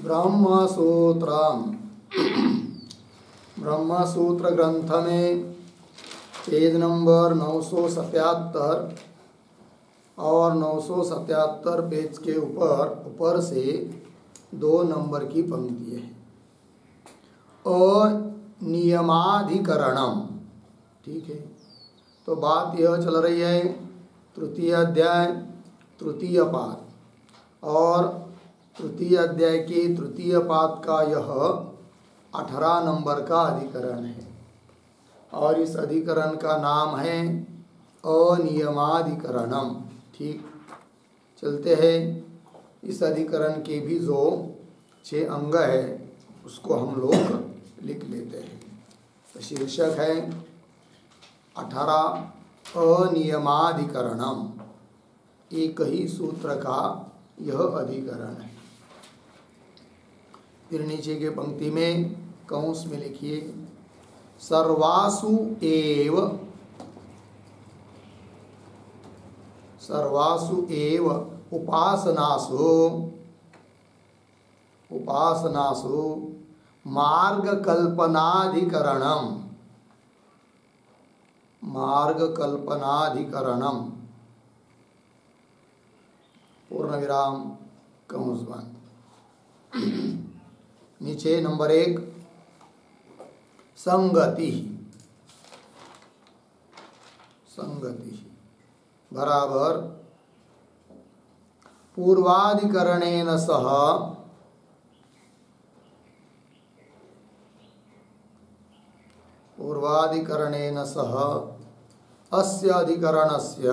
ब्रह्मसूत्रम ब्रह्मसूत्र ग्रंथ में page number 977 और 977 पेज के ऊपर से 2 नंबर की पंक्ति है। अनियमाधिकरणम, ठीक है। तो बात यह चल रही है तृतीय अध्याय तृतीय पाद, और तृतीय अध्याय के तृतीय पाद का यह 18 नंबर का अधिकरण है, और इस अधिकरण का नाम है अनियमाधिकरणम। ठीक, चलते हैं। इस अधिकरण के भी जो 6 अंग है उसको हम लोग लिख लेते हैं। तो शीर्षक है 18 अनियमाधिकरणम, एक ही सूत्र का यह अधिकरण है। फिर नीचे के पंक्ति में कंस में लिखिए सर्वासु एव उपासनासु मार्गकल्पनाधिकरणम पूर्ण विराम कंस बंद। नीचे नंबर 1 संगति बराबर पूर्वाधिकरणेन सह अस्य अधिकरणस्य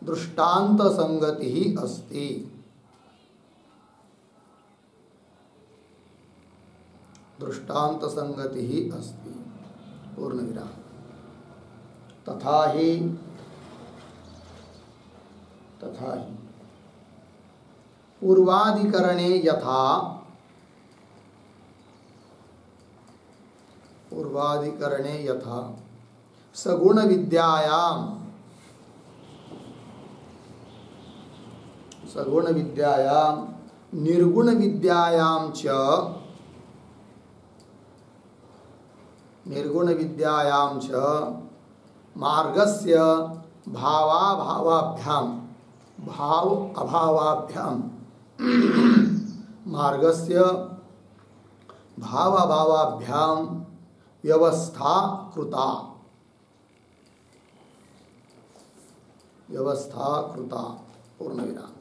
दृष्टान्त संगति ही अस्ति। पूर्ण विराम। तथा ही पूर्वाधिकरणे यथा सगुण विद्यायां निर्गुण विद्यायां च मार्गस्य भावाभावाभ्यां व्यवस्था कृता पूर्ण विराम।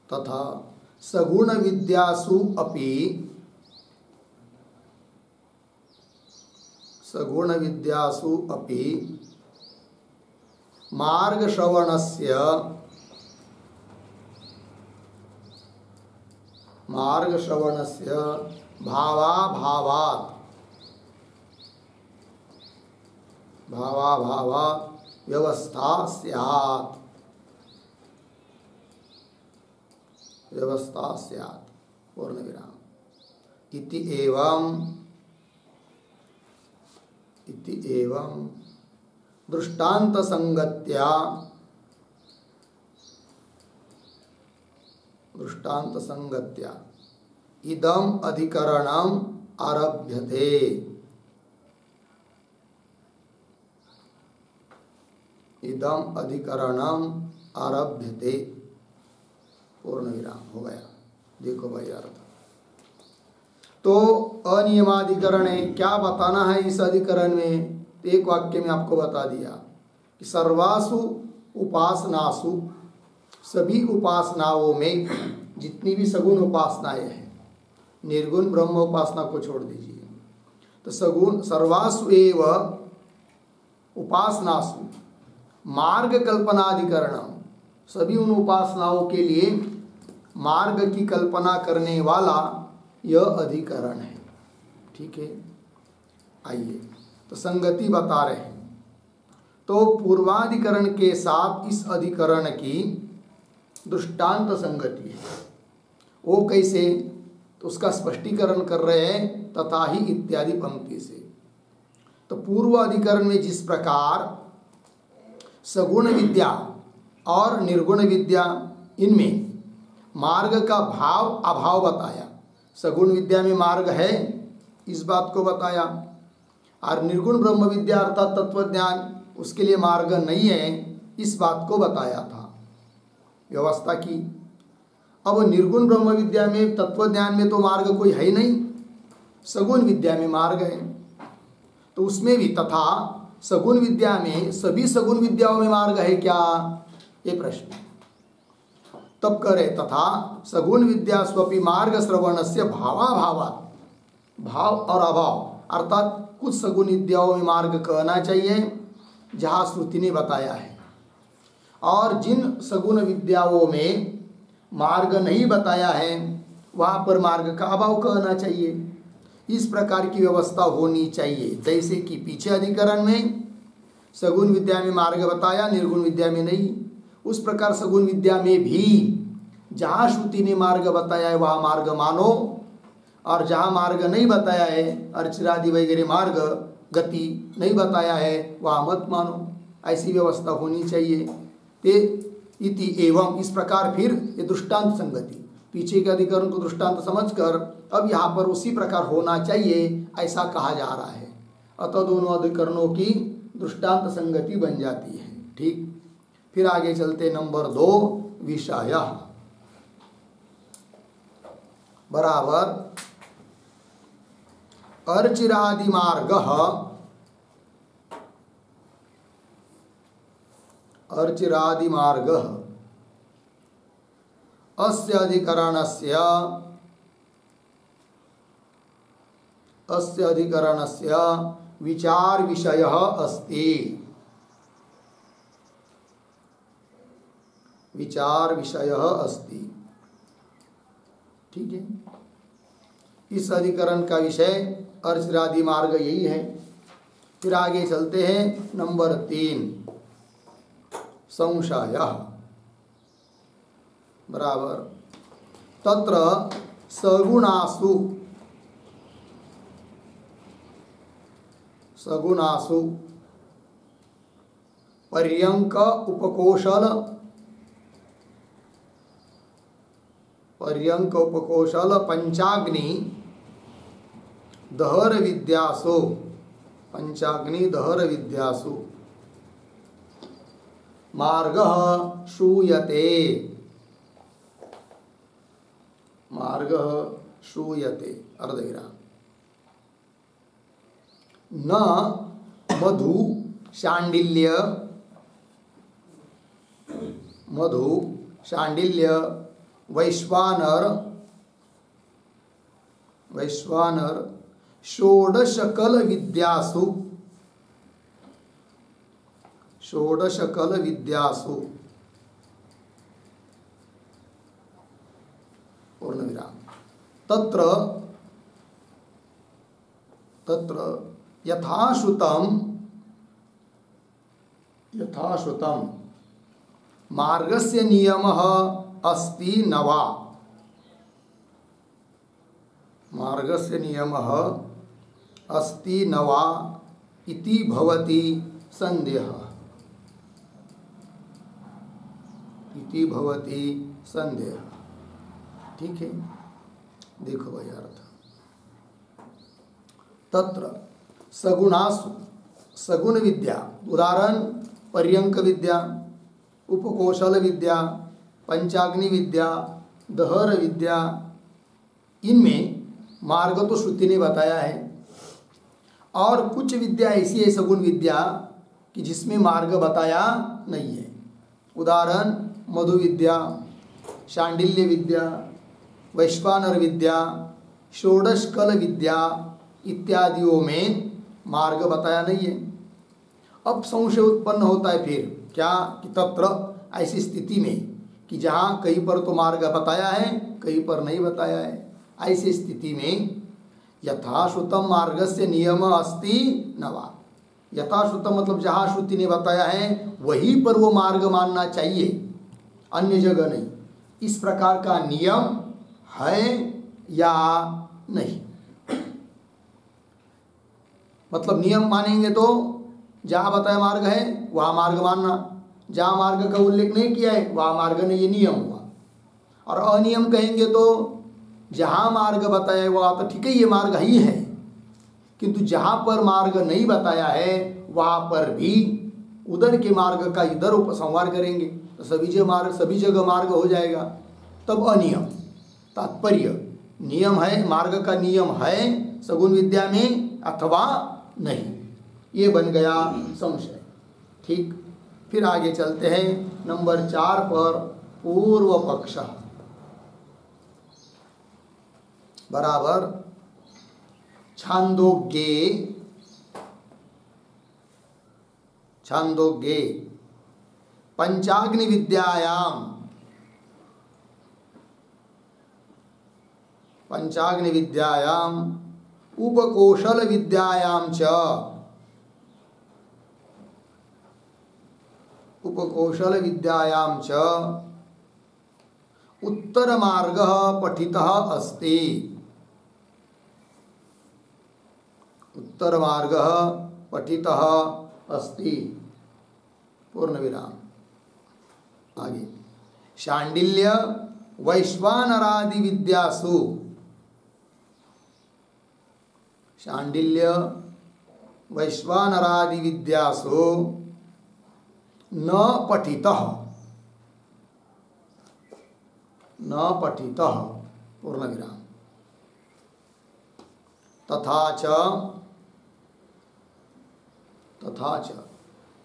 तथा सगुण विद्यासु अपि मार्गश्रवणस्य भावाभावात् व्यवस्था स्यात् पूर्ण विराम। इति एवं दृष्टान्त संगत्या इदम अधिकरणम आरभ्यते। पूर्ण विराम हो गया। देखो भाई अर्थ तो अनियमाधिकरण है। क्या बताना है इस अधिकरण में? एक वाक्य में आपको बता दिया कि सर्वासु उपासनासु, सभी उपासनाओं में जितनी भी सगुण उपासनाएं हैं, निर्गुण ब्रह्म उपासना को छोड़ दीजिए, तो सगुण सर्वासु एव उपासनासु मार्ग कल्पनाधिकरणम, सभी उन उपासनाओं के लिए मार्ग की कल्पना करने वाला यह अधिकरण है। ठीक है, आइए तो संगति बता रहे हैं। तो पूर्वाधिकरण के साथ इस अधिकरण की दृष्टांत संगति है। वो कैसे? तो उसका स्पष्टीकरण कर रहे हैं तथा ही इत्यादि पंक्ति से। तो पूर्व अधिकरण में जिस प्रकार सगुण विद्या और निर्गुण विद्या इनमें मार्ग का भाव अभाव बताया, सगुण विद्या में मार्ग है इस बात को बताया, और निर्गुण ब्रह्म विद्या अर्थात तत्वज्ञान उसके लिए मार्ग नहीं है इस बात को बताया था, व्यवस्था की। अब निर्गुण ब्रह्म विद्या में तत्वज्ञान में तो मार्ग कोई है ही नहीं, सगुण विद्या में मार्ग है, तो उसमें भी तथा सगुण विद्या में सभी सगुण विद्याओं में मार्ग है क्या, ये प्रश्न है। तब करे तथा सगुण विद्या स्वपि मार्ग श्रवण से भावाभावात्, भाव और अभाव अर्थात कुछ सगुण विद्याओं में मार्ग कहना चाहिए जहाँ श्रुति ने बताया है, और जिन सगुण विद्याओं में मार्ग नहीं बताया है वहाँ पर मार्ग का अभाव कहना चाहिए। इस प्रकार की व्यवस्था होनी चाहिए, जैसे कि पीछे अधिकरण में सगुण विद्या में मार्ग बताया, निर्गुण विद्या में नहीं, उस प्रकार सगुण विद्या में भी जहाँ श्रुति ने मार्ग बताया है वहाँ मार्ग मानो, और जहाँ मार्ग नहीं बताया है अर्चिरादि वगैरह मार्ग गति नहीं बताया है वहाँ मत मानो। ऐसी व्यवस्था होनी चाहिए। ते इति एवं, इस प्रकार फिर ये दृष्टांत संगति, पीछे के अधिकरण को दृष्टांत समझकर अब यहाँ पर उसी प्रकार होना चाहिए ऐसा कहा जा रहा है, अतः दोनों अधिकरणों की दृष्टांत संगति बन जाती है। ठीक, फिर आगे चलते नंबर 2 विषय बराबर अर्चिरादि मार्ग, अर्चिरादि मार्ग अस्य अधिकरणस्य विचार विषयः अस्ति, विचार विषयः अस्ति। ठीक है, इस अधिकरण का विषय अर्चिरादि मार्ग यही है। फिर आगे चलते हैं नंबर 3 संशय बराबर तत्र सगुणासु, सगुणासु पर्यंक उपकोशल, पर्यंक उपकोशल पंचाग्नि दहर विद्यासु, पंचाग्नि दहर विद्यासु मार्गः श्रूयते, मार्गः श्रूयते अर्धविराम। न मधु शांडिल्य, मधु शांडिल्य वैश्वानर, वैश्वानर षोडशकल विद्यासु, षोडशकल विद्यासु पूर्णविराम तत्र, तत्र यथाश्रुतम, यथाश्रुतम मार्गस्य नियमः अस्ति न वा, मार्गस्य नियमः अस्ति न वा इति भवति संदेहः, इति भवति संदेहः। ठीक है, देखो भाई अर्थ तत्र सगुणासु, सगुण विद्या उदाहरण पर्यंक विद्या, उपकोशल विद्या, पंचाग्नि विद्या, दहर विद्या, इनमें मार्ग तो श्रुति ने बताया है, और कुछ विद्या ऐसी है सगुण विद्या कि जिसमें मार्ग बताया नहीं है। उदाहरण मधु विद्या, शांडिल्य विद्या, वैश्वानर विद्या, षोडशकल विद्या इत्यादियों में मार्ग बताया नहीं है। अब संशय उत्पन्न होता है फिर क्या कि तत्र, ऐसी स्थिति में कि जहाँ कहीं पर तो मार्ग बताया है कहीं पर नहीं बताया है, ऐसी स्थिति में यथाश्रुतम मार्गस्य नियम अस्ति न वा, यथाश्रुतम मतलब जहाँ श्रुति ने बताया है वहीं पर वो मार्ग मानना चाहिए, अन्य जगह नहीं। इस प्रकार का नियम है या नहीं, मतलब नियम मानेंगे तो जहाँ बताया मार्ग है वहाँ मार्ग मानना, जहाँ मार्ग का उल्लेख नहीं किया है वहाँ मार्ग नहीं, ये नियम हुआ। और अनियम कहेंगे तो जहाँ मार्ग बताया है वहाँ तो ठीक है ये मार्ग ही है, किंतु जहाँ पर मार्ग नहीं बताया है वहाँ पर भी उधर के मार्ग का इधर उपसंहार करेंगे तो सभी जगह मार्ग हो जाएगा, तब अनियम। तात्पर्य नियम है, मार्ग का नियम है सगुण विद्या में अथवा नहीं, ये बन गया संशय। ठीक, फिर आगे चलते हैं नंबर 4 पर, पूर्व पक्ष बराबर छांदोग्ये पंचाग्नि विद्यायाम उपकौशल विद्यायाम च उत्तर मार्ग पठितः अस्ति। उत्तर मार्ग पठितः अस्ति पूर्ण विराम। आगे शांडिल्य वैश्वानरादि विद्यासु, शांडिल्य वैश्वानरादि विद्यासु न पठितः पूर्ण विराम। तथा च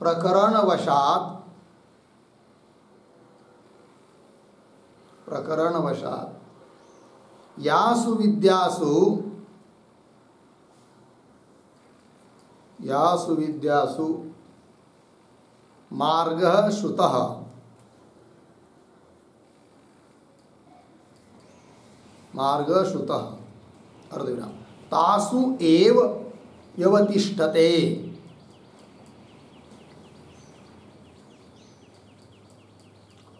प्रकरणवशात् यासु विद्यासु मार्गः श्रुतः अर्धविराम तासु एव व्यवतिष्ठते।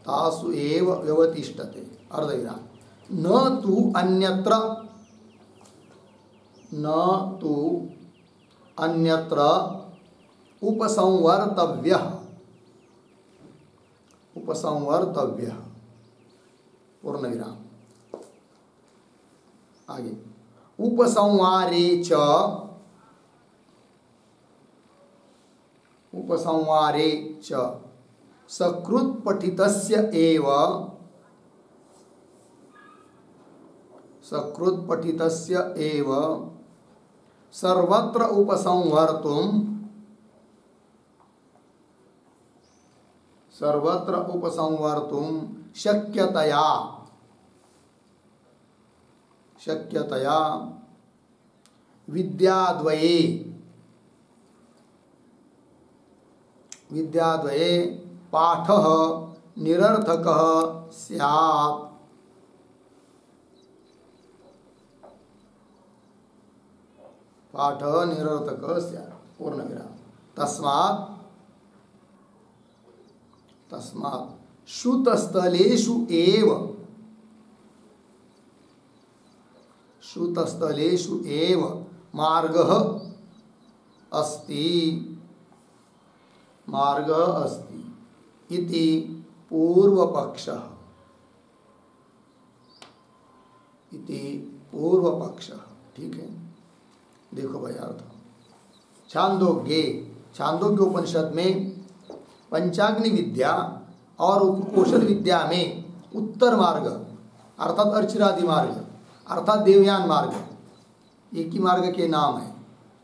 तासु एव व्यवतिष्ठते अर्धविराम। न तु अन्यत्र उपसंवर्तव्यः पूर्ण विराम। आगे उपसंवारे च सकृत पठितस्य एव सर्वत्र उपसंवर्तुं शक्यतया विद्याद्वये पाठः निरर्थकः स्यात्। पूर्ण विराम। तस्मात् श्रुतस्थलेषु एव मार्गः अस्ति इति पूर्वपक्षः। ठीक है, देखो भाई अर्थ। छांदोग्य उपनिषद में पंचाग्नि विद्या और उपकौशल विद्या में उत्तर मार्ग अर्थात अर्चिरादि मार्ग अर्थात देवयान मार्ग, एक ही मार्ग के नाम है।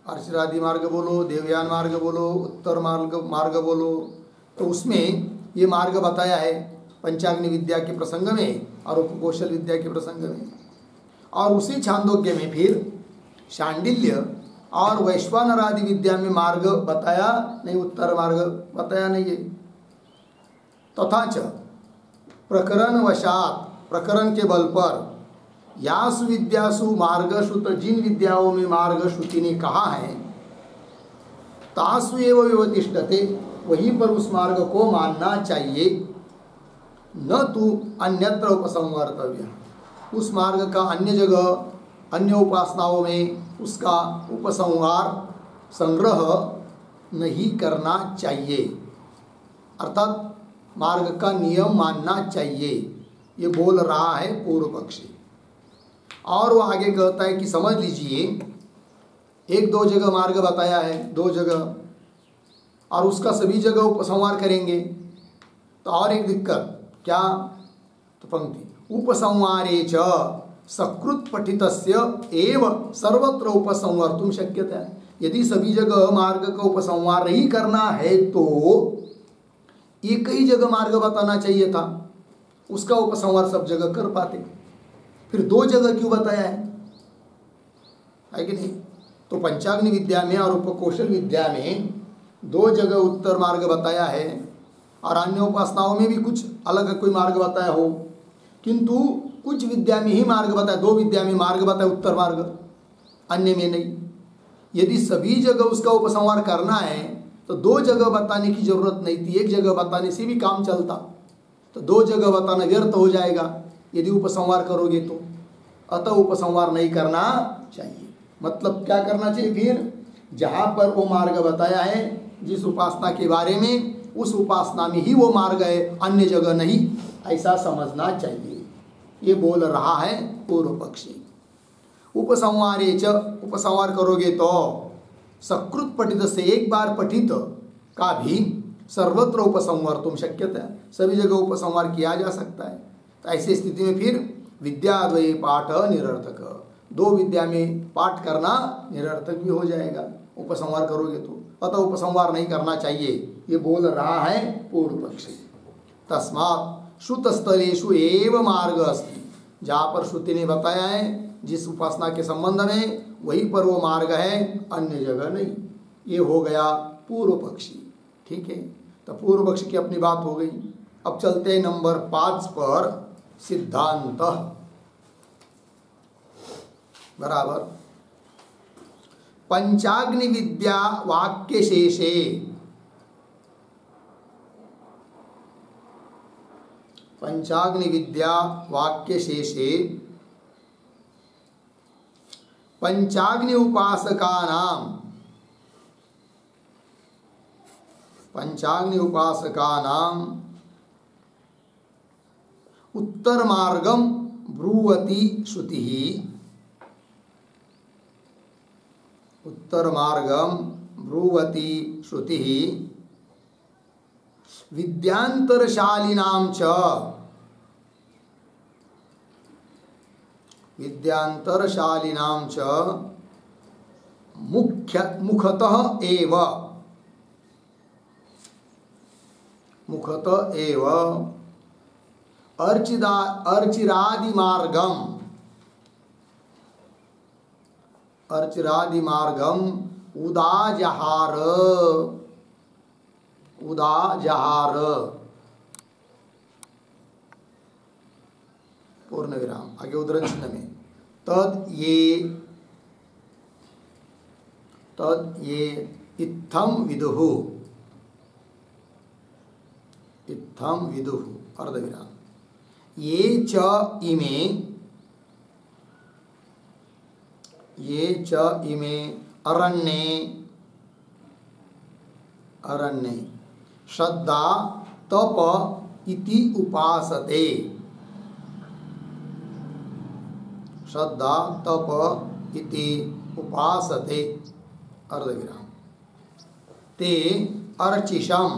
अर्चिरादि मार्ग बोलो, देवयान मार्ग बोलो, उत्तर मार्ग बोलो, तो उसमें ये मार्ग बताया है पंचाग्नि विद्या के प्रसंग में और उपकौशल विद्या के प्रसंग में। और उसी छांदोग्य में फिर शांडिल्य और वैश्वानरादि विद्या में मार्ग बताया नहीं, उत्तर मार्ग बताया नहीं है। तथा च प्रकरण के बल पर यासु विद्यासु मार्ग श्रुत, जिन विद्याओं में मार्ग श्रुति ने कहा है, तासु एव व्यवतिष्ठते, वहीं पर उस मार्ग को मानना चाहिए। न तो अन्यत्र उपसंवर्तव्य, उस मार्ग का अन्य जगह अन्य उपासनाओं में उसका उपसंहार संग्रह नहीं करना चाहिए, अर्थात मार्ग का नियम मानना चाहिए, ये बोल रहा है पूर्व पक्षी। और वो आगे कहता है कि समझ लीजिए, एक दो जगह मार्ग बताया है, दो जगह, और उसका सभी जगह उपसंहार करेंगे तो और एक दिक्कत क्या, तो पंक्ति उपसंहारे च सकृत पठितस्य एव सर्वत्र उपसंवर्तुम शक्यते। यदि सभी जगह मार्ग का उपसंहार नहीं करना है तो एक ही जगह मार्ग बताना चाहिए था, उसका उपसंहार सब जगह कर पाते, फिर दो जगह क्यों बताया है कि नहीं। तो पंचाग्नि विद्या में और उपकौशल विद्या में दो जगह उत्तर मार्ग बताया है, और अन्य उपासनाओं में भी कुछ अलग कोई मार्ग बताया हो, किंतु कुछ विद्या में ही मार्ग बताया, दो विद्या में मार्ग बताया उत्तर मार्ग, अन्य में नहीं। यदि सभी जगह उसका उपसंहार करना है तो दो जगह बताने की जरूरत नहीं थी, एक जगह बताने से भी काम चलता, तो दो जगह बताना व्यर्थ हो जाएगा यदि उपसंहार करोगे तो। अतः उपसंहार नहीं करना चाहिए। मतलब क्या करना चाहिए, फिर जहाँ पर वो मार्ग बताया है जिस उपासना के बारे में, उस उपासना में ही वो मार्ग है, अन्य जगह नहीं, ऐसा समझना चाहिए, ये बोल रहा है पूर्व पक्षी। उपसंहारे च, उपसंहार करोगे तो सकृत पठित से, एक बार पठित का भी सर्वत्र उपसंवर्तुम शक्यते, सभी जगह उपसंहार किया जा सकता है। तो ऐसी स्थिति में फिर विद्याद्वय पाठ निरर्थक, दो विद्या में पाठ करना निरर्थक भी हो जाएगा उपसंहार करोगे तो। अतः उपसंहार नहीं करना चाहिए, ये बोल रहा है पूर्व पक्षी। तस्मात् श्रुतस्थलेषु एव मार्ग अस्ति, जहाँ पर श्रुति ने बताया है जिस उपासना के संबंध में, वहीं पर वो मार्ग है, अन्य जगह नहीं। ये हो गया पूर्व पक्षी। ठीक है, तो पूर्व पक्षी की अपनी बात हो गई। अब चलते हैं नंबर 5 पर, सिद्धांत बराबर पंचाग्नि विद्या वाक्य शेषे, पंचाग्नि विद्या वाक्य शेषे पंचाग्नि उपासकानां, पंचाग्नि उपासकानां उत्तर मार्गम ब्रूवति श्रुति, उत्तर मार्गम ब्रूवति श्रुति विद्यांतरशालिनां च, विद्यांतरशालिनां च मुखतः एव, मुखतः एव अर्चिरादि मार्गम, अर्चिरादि मार्गम उदाजहार, उदाजहार पूर्ण विराम, आगे उद्धरण चिन्ह में तद ये इत्थम विदुः, इत्थम विदुः अर्धविराम, ये च इमे, ये च इमे अरण्ये, अरण्ये श्रद्धा तप इति उपासते, श्रद्धा तप इति उपासते अर्धविराम, ते अर्चिषम,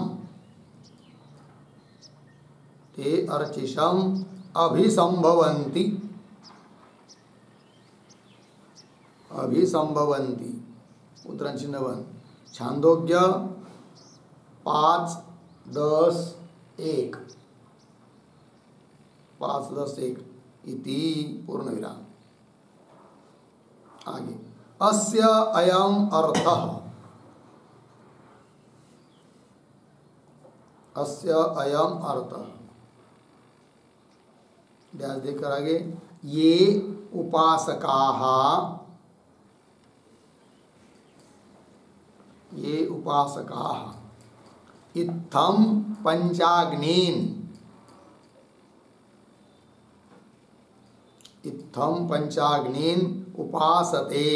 ते अर्चिषम अभिसंभवन्ति, अभिसंभवन्ति उद्धरण चिन्ह 1, छांदोग्य 5:10:1, 5:10:1 इति पूर्ण विराम। आगे अस्य अयम अर्थः, अस्य अयम अर्थः, ध्यान देकर आगे, ये उपासकाः, ये उपासकाः इत्थं पंचाग्नीन्, इत्थं पंचाग्नीन् उपासते,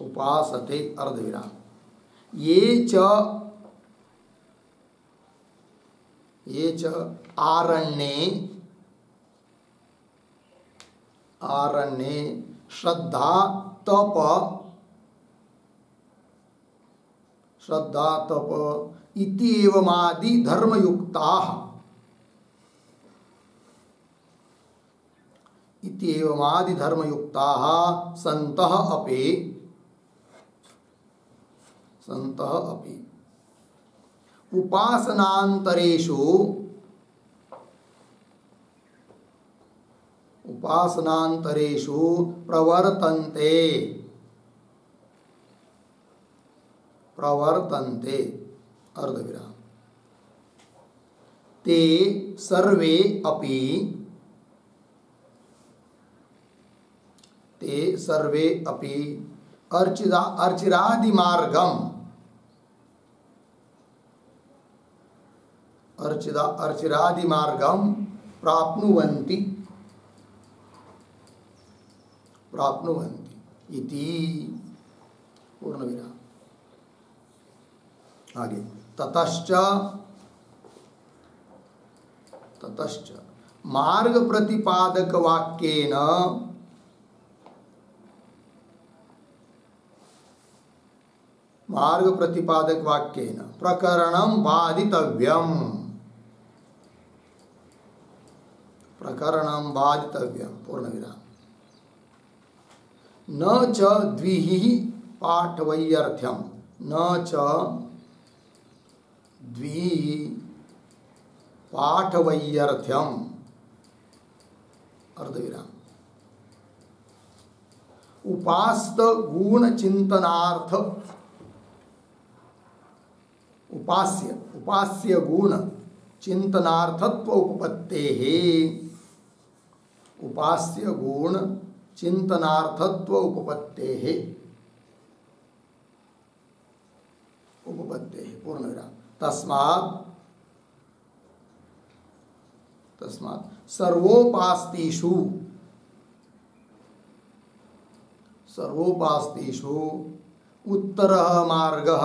उपासते अर्धविराम। ये च आरण्ये श्रद्धा तप इति एवमादि धर्मयुक्ताः सन्तः अपि उपासनान्तरेषु प्रवर्तन्ते अर्धविराम। ते सर्वे अपि अर्चिरादिमार्गं प्राप्नुवन्ति इति पूर्णविराम। आगे ततश्च मार्ग प्रतिपादक वाक्येन प्रकरणं बाधितव्यम् पूर्णविराम। न च द्विहि पाठवैयर्थ्यं अर्धविराम। उपास्य गुण चिंतनार्थत्व उपपत्तेः पूर्णविराम। तस्मात् सर्वोपास्तेषु उत्तरः मार्गः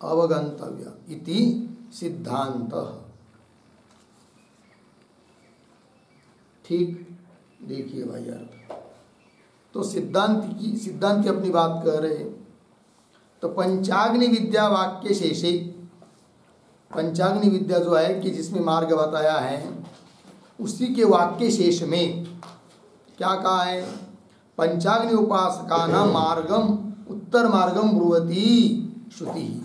अवगन्तव्यः इति सिद्धांतः। ठीक देखिए भाई यार, तो सिद्धांत अपनी बात कर रहे हैं। तो पंचाग्नि विद्या वाक्य शेषे, पंचाग्नि विद्या जो है कि जिसमें मार्ग बताया है, उसी के वाक्य शेष में क्या कहा है? पंचाग्नि उपासकानां मार्गम उत्तर मार्गम ब्रुवती श्रुति।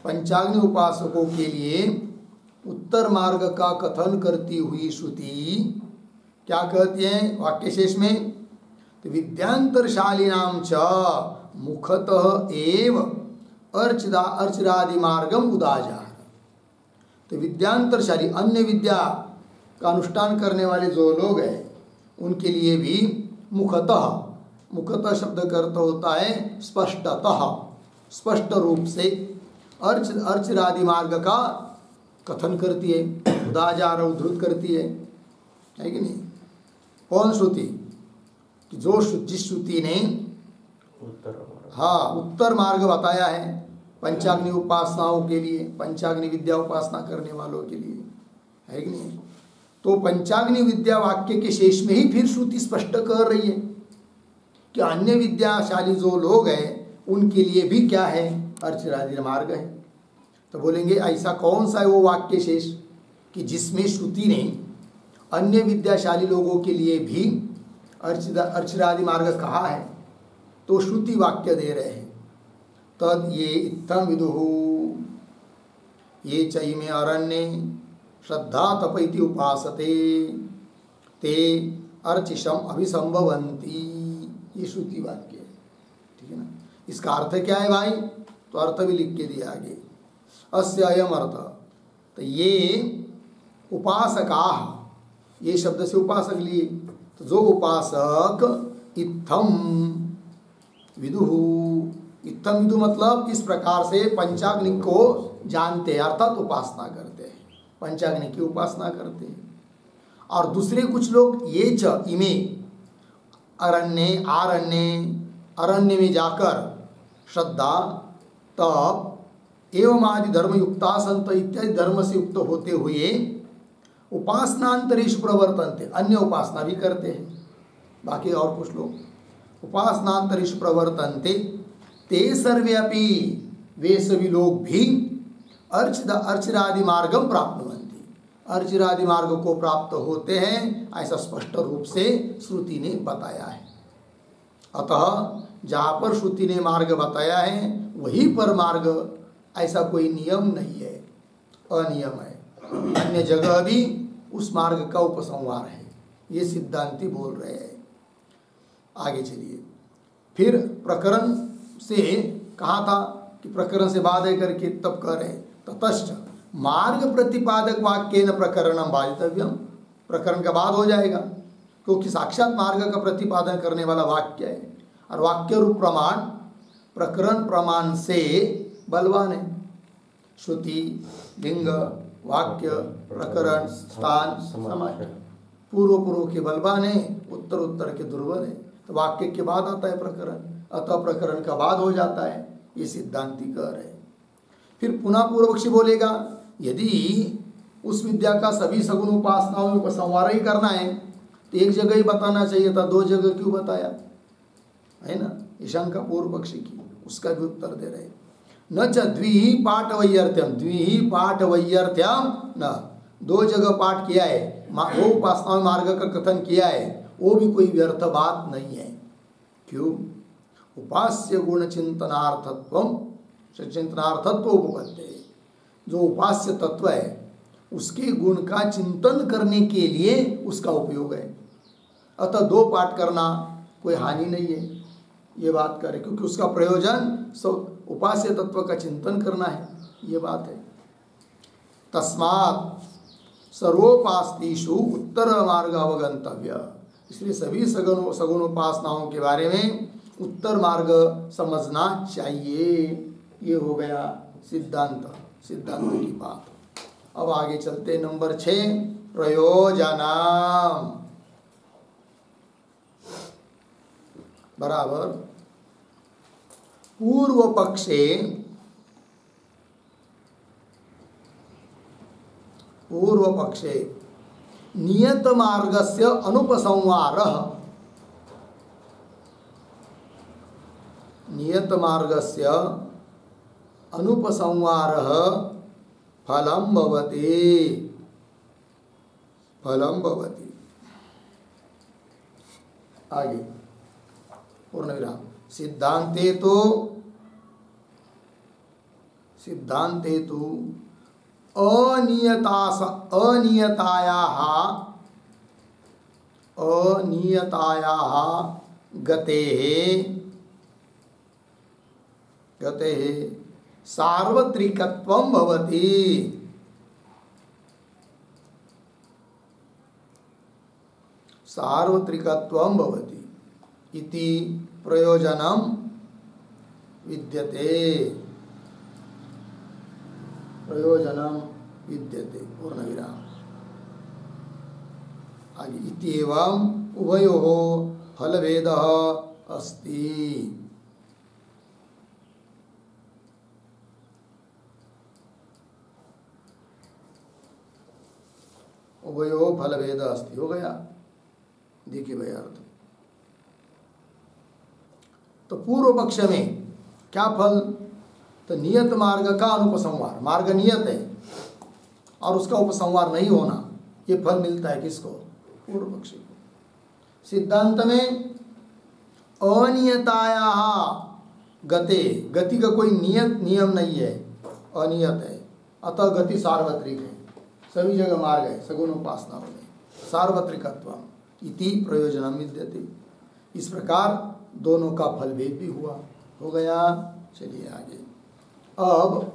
पंचाग्नि उपासकों के लिए उत्तर मार्ग का कथन करती हुई श्रुति क्या कहती है वाक्य शेष में? तो विद्यांतरशालिनां च मुखतः एव अर्चिरादि मार्गम उदाजार। तो विद्यांतरशाली अन्य विद्या का अनुष्ठान करने वाले जो लोग हैं उनके लिए भी मुखतः शब्द का अर्थ होता है स्पष्टतः, स्पष्ट रूप से अर्चिरादि मार्ग का कथन करती है, उदाजार उद्धृत करती है कि नहीं? कौन श्रुति? कि जिस श्रुति ने उत्तर मार्ग बताया है पंचाग्नि उपासनाओं के लिए, पंचाग्नि विद्या उपासना करने वालों के लिए, है कि नहीं? तो पंचाग्नि विद्या वाक्य के शेष में ही फिर श्रुति स्पष्ट कर रही है कि अन्य विद्याशाली जो लोग हैं उनके लिए भी क्या है? अर्चिरादि मार्ग है। तो बोलेंगे ऐसा कौन सा है वो वाक्य शेष कि जिसमें श्रुति ने अन्य विद्याशाली लोगों के लिए भी अर्चिरादि मार्ग कहा है? तो श्रुति वाक्य दे रहे हैं। तद ये इत्थं विदुः ये चैमे अरण्ये श्रद्धा तप इति उपासते ते अर्चिषम अभिसंभवन्ति। ये श्रुति वाक्य है, ठीक है ना? इसका अर्थ क्या है भाई? तो अर्थ भी लिख के दिया आगे। अस्य अयम अर्थ, तो ये उपासकाः, ये शब्द से उपासक लिए, तो जो उपासक इत्थम विदुः, इत्थम विदुः मतलब इस प्रकार से पंचाग्नि को जानते हैं अर्थात उपासना करते हैं, पंचाग्नि की उपासना करते हैं। और दूसरे कुछ लोग ये च इमे अरण्य में जाकर श्रद्धा तप एवं आदि धर्म युक्ता संत इत्यादि धर्म से युक्त होते हुए उपासनांतरेश प्रवर्तन्ते, अन्य उपासना भी करते हैं। बाकी और कुछ लोग उपासनांतरेश प्रवर्तन्ते ते सर्वे अपि, वे सभी लोग भी अर्चिरादि मार्गम प्राप्नुवन्ति, अर्चिरादि मार्ग को प्राप्त होते हैं, ऐसा स्पष्ट रूप से श्रुति ने बताया है। अतः जहाँ पर श्रुति ने मार्ग बताया है वही पर मार्ग, ऐसा कोई नियम नहीं है, अनियम है। अन्य जगह भी उस मार्ग का उपसंहार है, ये सिद्धांती बोल रहे हैं। आगे चलिए, फिर प्रकरण से कहा था कि प्रकरण से बाध है करके तब कह रहे ततश्च मार्ग प्रतिपादक वाक्य न प्रकरणम बाधितव्यम, प्रकरण का बाद हो जाएगा क्योंकि साक्षात मार्ग का प्रतिपादन करने वाला वाक्य है और वाक्य रूप प्रमाण प्रकरण प्रमाण से बलवान है। श्रुति, लिंग, वाक्य, प्रकरण, स्थान, समाज पूर्व के बलवान है, उत्तर के दुर्बल है। तो वाक्य के बाद आता है प्रकरण, अतः प्रकरण का बाद हो जाता है, ये सिद्धांति कह रहे हैं। फिर पुनः पूर्व पक्षी बोलेगा यदि उस विद्या का सभी सगुण उपासनाओं में उपसंहार ही करना है तो एक जगह ही बताना चाहिए था, दो जगह क्यों बताया, है ना। ये शंका पूर्व पक्षी की, उसका भी उत्तर दे रहे। न च द्विही पाठ वैयर्थ्यम, द्विही पाठ वैयर्थ्यम न, दो जगह पाठ किया है, दो उपासना मार्ग का कथन किया है, वो भी कोई व्यर्थ बात नहीं है। क्यों? उपास्य गुण चिंतनार्थत्व उपपत्ति, जो उपास्य तत्व है उसके गुण का चिंतन करने के लिए उसका उपयोग है। अतः दो पाठ करना कोई हानि नहीं है, ये बात करें, क्योंकि उसका प्रयोजन उपास्य तत्व का चिंतन करना है, ये बात है। तस्मात् सर्वोपास्तिषु उत्तर मार्ग अवगंतव्य, इसलिए सभी सगुण उपासनाओं के बारे में उत्तर मार्ग समझना चाहिए। ये हो गया सिद्धांत की बात। अब आगे चलते, नंबर 6 प्रयोजना बराबर पूर्व पक्षे नियत मार्गस्य अनुपसंहारः, नियत मार्गस्य अनुपसंहारः फलं भवति। आगे पूर्ण विराम। सिद्धांते तो अनियतायाः गतेः सार्वत्रिकत्वं भवति। सार्वत्रिकत्वं भवति इति प्रयोजनं विद्यते। पूर्णविराम। आगे इत्येवम् उभयोः फलभेदः अस्ति। उभयोः फलभेदः अस्ति हो गया। देखिए भाई अर्थ, तो पूर्व पक्ष में क्या फल, तो नियत मार्ग का अनुपसंहार, मार्ग नियत है और उसका उपसंहार नहीं होना, ये फल मिलता है किसको? पूर्व पक्षी को। सिद्धांत में अनियताया गति का कोई नियम नहीं है, अनियत है, अतः गति सार्वत्रिक है, सभी जगह मार्ग है, सगुण उपासना हो गई। सार्वत्रिकत्व इति प्रयोजनम विद्यते। इस प्रकार दोनों का फल भेद भी हो गया। चलिए आगे। अब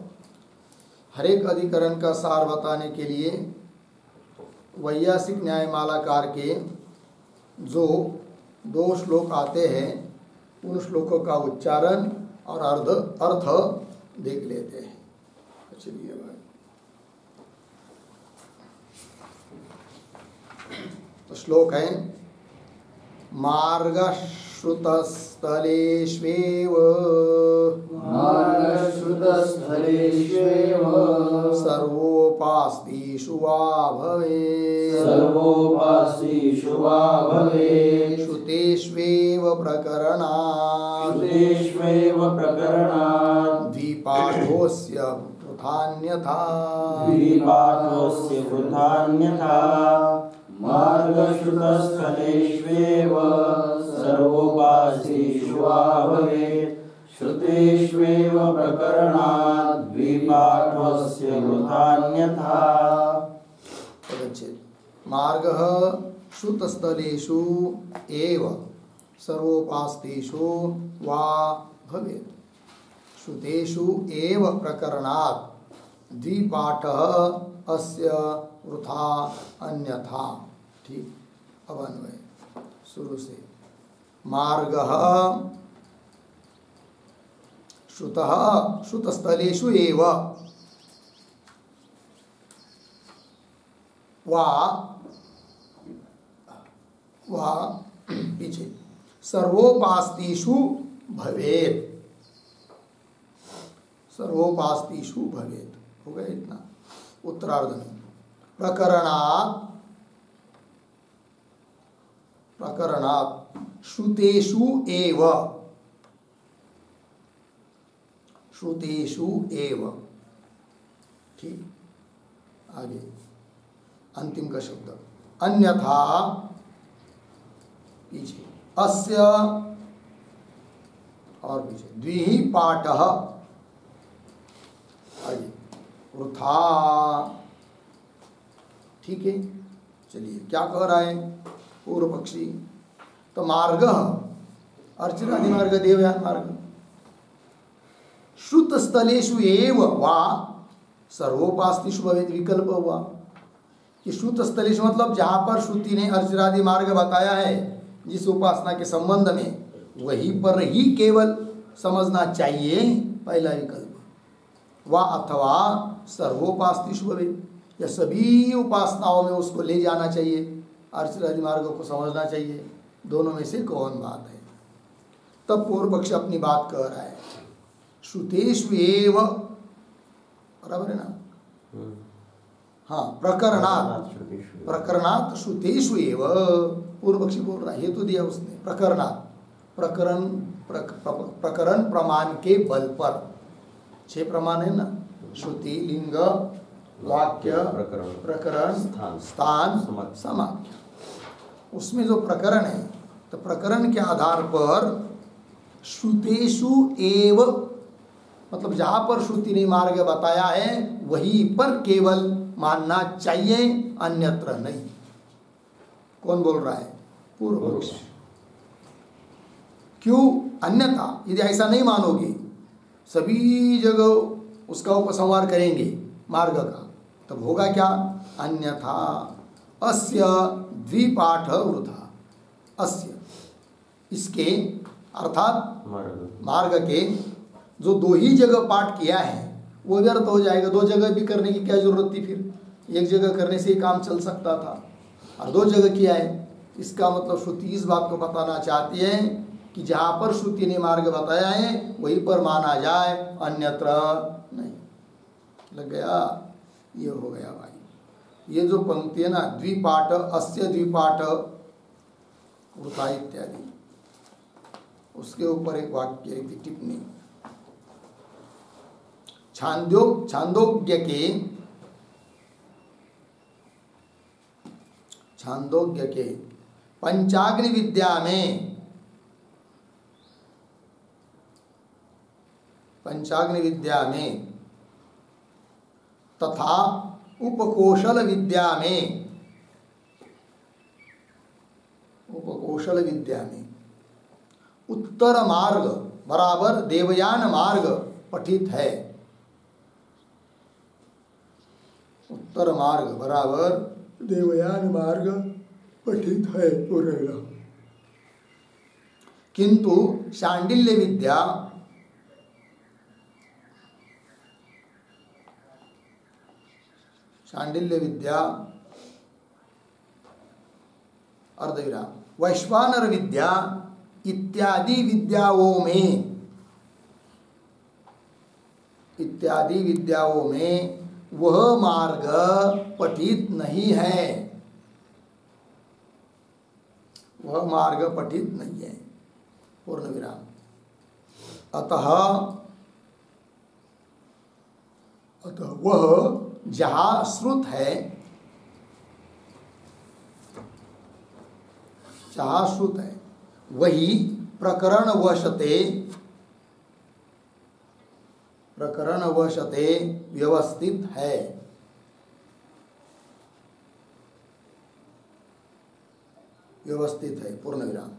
हर एक अधिकरण का सार बताने के लिए वैयासिक न्यायमालाकार के जो 2 श्लोक आते हैं उन श्लोकों का उच्चारण और अर्थ देख लेते हैं। चलिए भाई, तो श्लोक है मार्गश्रुतस्थलेष्वेव सर्वोपास्तिषु वा भवेत् श्रुतेष्वेव प्रकरणात् द्विपाठोऽस्य वृथान्यथा मार्गश्रुतस्थलेष्वेव सर्वोपास्तिषु वा भवेत् श्रुतेष्वेव प्रकरणात् द्विपाठोऽस्य वृथान्यथा। मार्गः श्रुतस्थलेषु एव सर्वोपास्तिषु वा भवेत् श्रुतेषु एव प्रकरणात् द्विपाठः अस्य वृथा अन्यथा। ठीक, अब अन्वय शुरू से। मार्गः श्रुतः श्रुतस्थलेषु एव वा पीछे सर्वोपास्तिषु भवेत् हो गया इतना। उत्तरार्ध में प्रकरणात् श्रुतेषु एव। ठीक, आगे अंतिम का शब्द अन्यथा पीछे अस्य और पीछे द्विहि पाठः आगे वृथा। ठीक है, चलिए क्या कह रहा है पूर्व पक्षी। तो मार्ग अर्चनादि मार्ग देवयान मार्ग श्रुतस्थलेषु एव वा सर्वोपास्तिषु भवेत् विकल्प हुआ कि श्रुतस्थलेषु मतलब जहाँ पर श्रुति ने अर्चनादि मार्ग बताया है जिस उपासना के संबंध में, वहीं पर ही केवल समझना चाहिए पहला विकल्प। वा अथवा सर्वोपास्तिषु भवेत्, या सभी उपासनाओं में उसको ले जाना चाहिए, अर्चनादि मार्गों को समझना चाहिए। दोनों में से कौन बात है? तब पूर्व पक्ष अपनी बात कह रहा है श्रुतेषु एव, बराबर है ना? हाँ, प्रकरणात् श्रुतेषु एव। पूर्व पक्षी बोल रहा है, हेतु दिया उसने प्रकरणात्, प्रकरण प्रमाण के बल पर। 6 प्रमाण है ना, श्रुति, लिंग, वाक्य, प्रकरण, स्थान, समाख्य। उसमें जो प्रकरण है, तो प्रकरण के आधार पर श्रुतेषु एव मतलब जहाँ पर श्रुति ने मार्ग बताया है वहीं पर केवल मानना चाहिए, अन्यत्र नहीं। कौन बोल रहा है? पूर्व पक्ष। क्यों? अन्यथा यदि ऐसा नहीं मानोगे, सभी जगह उसका उपसंहार करेंगे मार्ग का, तब होगा क्या? अन्यथा अस्य द्विपाठ वृथा। अस्य इसके अर्थात मार्ग के जो 2 ही जगह पाठ किया है वो व्यर्थ हो जाएगा। 2 जगह भी करने की क्या जरूरत थी? फिर एक जगह करने से ही काम चल सकता था, और 2 जगह किया है। इसका मतलब श्रुति इस बात को बताना चाहती है कि जहाँ पर श्रुति ने मार्ग बताया है वहीं पर माना जाए, अन्यत्र नहीं। लग गया? ये हो गया भाई। ये जो पंक्ति है ना, द्विपाठ अस्य द्विपाठ वृथा इत्यादि, उसके ऊपर एक वाक्य की टिप्पणी। छांदोग्य के पंचाग्नि विद्या में तथा उपकोशल विद्या में उत्तर मार्ग बराबर देवयान मार्ग पठित है। उत्तर मार्ग बराबर देवयान मार्ग पठित है पूर्णविराम। किंतु शांडिल्य विद्या शांडिल्य विद्या अर्धविराम वैश्वानर विद्या इत्यादि विद्याओं में वह मार्ग पठित नहीं है, वह मार्ग पठित नहीं है। पूर्ण विराम। अतः वह जहाँ श्रुत है, जहाँ श्रुत है वही प्रकरण वशते व्यवस्थित है। व्यवस्थित है। पूर्ण विराम।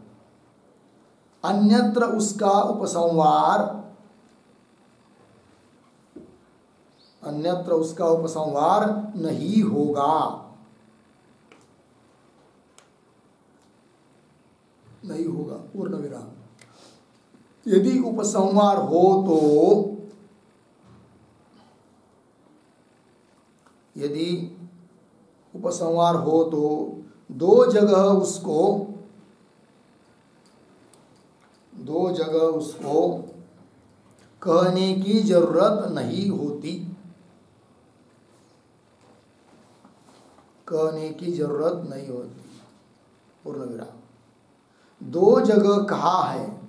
अन्यत्र उसका उपसंहार नहीं होगा, नहीं होगा। पूर्ण विराम। यदि उपसंहार हो तो, यदि उपसंहार हो तो दो जगह उसको कहने की जरूरत नहीं होती, कहने की जरूरत नहीं होती। पूर्ण विराम। दो जगह कहा है,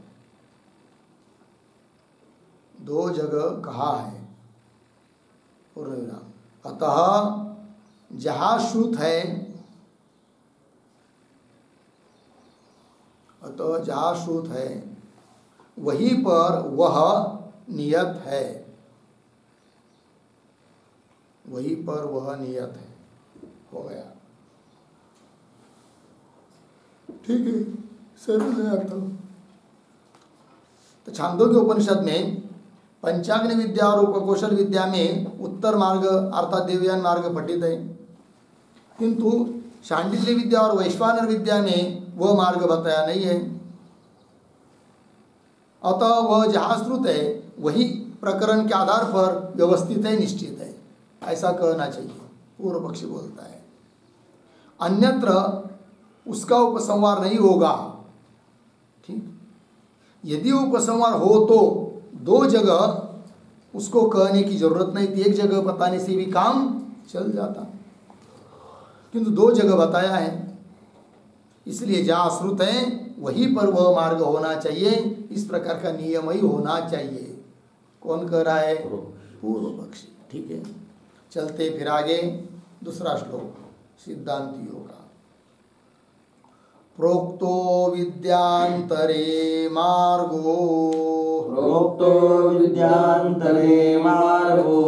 दो जगह कहा है। पूर्ण विराम। अतः जहाँ श्रुत है, अतः जहाँ श्रुत है वहीं पर वह नियत है, वहीं पर वह नियत है। हो गया। ठीक है, सरल है अर्थ। तो छांदोग्य उपनिषद में पंचाग्नि विद्या और उपकौशल विद्या में उत्तर मार्ग अर्थात देवयान मार्ग पठित है, किंतु शांडिल्य विद्या और वैश्वानर विद्या में वह मार्ग बताया नहीं है। अतः वह जहाँ श्रुत है वही प्रकरण के आधार पर व्यवस्थित है, निश्चित है, ऐसा कहना चाहिए। पूर्व पक्षी बोलता है अन्यत्र उसका उपसंहार नहीं होगा। ठीक। यदि उपसंहार हो तो दो जगह उसको कहने की जरूरत नहीं थी, एक जगह बताने से भी काम चल जाता, किंतु दो जगह बताया है। इसलिए जहाँ श्रुत है वहीं पर वह मार्ग होना चाहिए, इस प्रकार का नियम ही होना चाहिए। कौन कह रहा है? पूर्व पक्षी। ठीक है, चलते फिर आगे। दूसरा श्लोक सिद्धांतियों का। प्रोक्तो विद्यांतरे मार्गो, प्रोक्तो विद्यांतरे मार्गो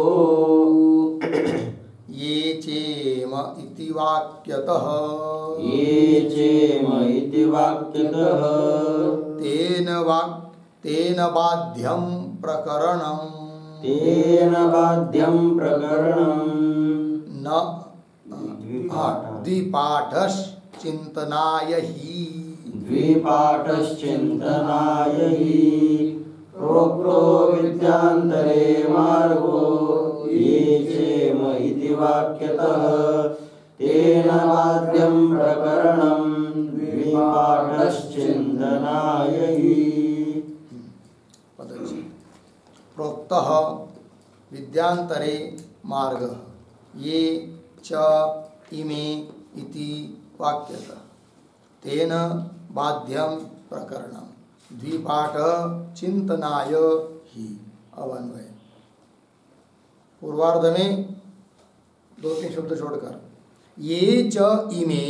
ये चेम इति वाक्यतः, ये चेम इति वाक्यतः तेन बाध्यं प्रकरणं, तेन बाध्यं प्रकरणं न द्विपाठश्चिन्तनाय हि, द्विपाठश्चिन्तनाय हि प्रोक्तो विद्यांतरे मार्गो ये चेम इति वाक्यतः तेन बाध्यं प्रकरणं द्विपाठश्चिन्तनाय हि। प्रोक्तः विद्यांतरे मार्ग ये च इमे इति वाक्यतः तेन बाध्यं प्रकरणं द्विपाठ चिंतनाय ही। अवन्वय। पूर्वार्ध में दो तीन शब्द छोड़कर ये च इमे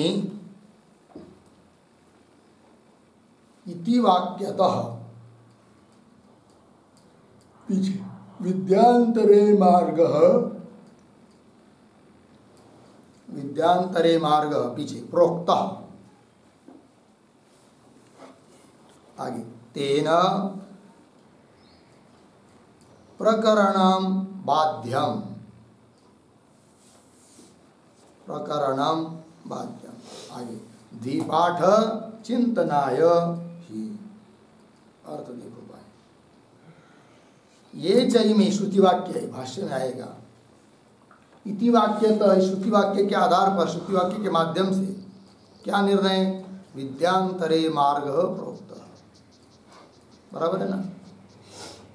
इति वाक्यतः, पीछे विद्यांतरे मार्गः, विद्यांतरे मार्ग पीछे प्रोक्तः, आगे तेन प्रकरणं बाध्यं, प्रकरणं बाध्यं, आगे द्विपाठ चिंतनाय ही। अर्थ देखो भाई, ये चई में श्रुति वाक्य है, भाष्य में आएगा। इति वाक्यतः, श्रुति वाक्य के आधार पर, श्रुति वाक्य के माध्यम से क्या निर्णय? विद्यांतरे मार्ग प्रोक्त। बराबर है ना?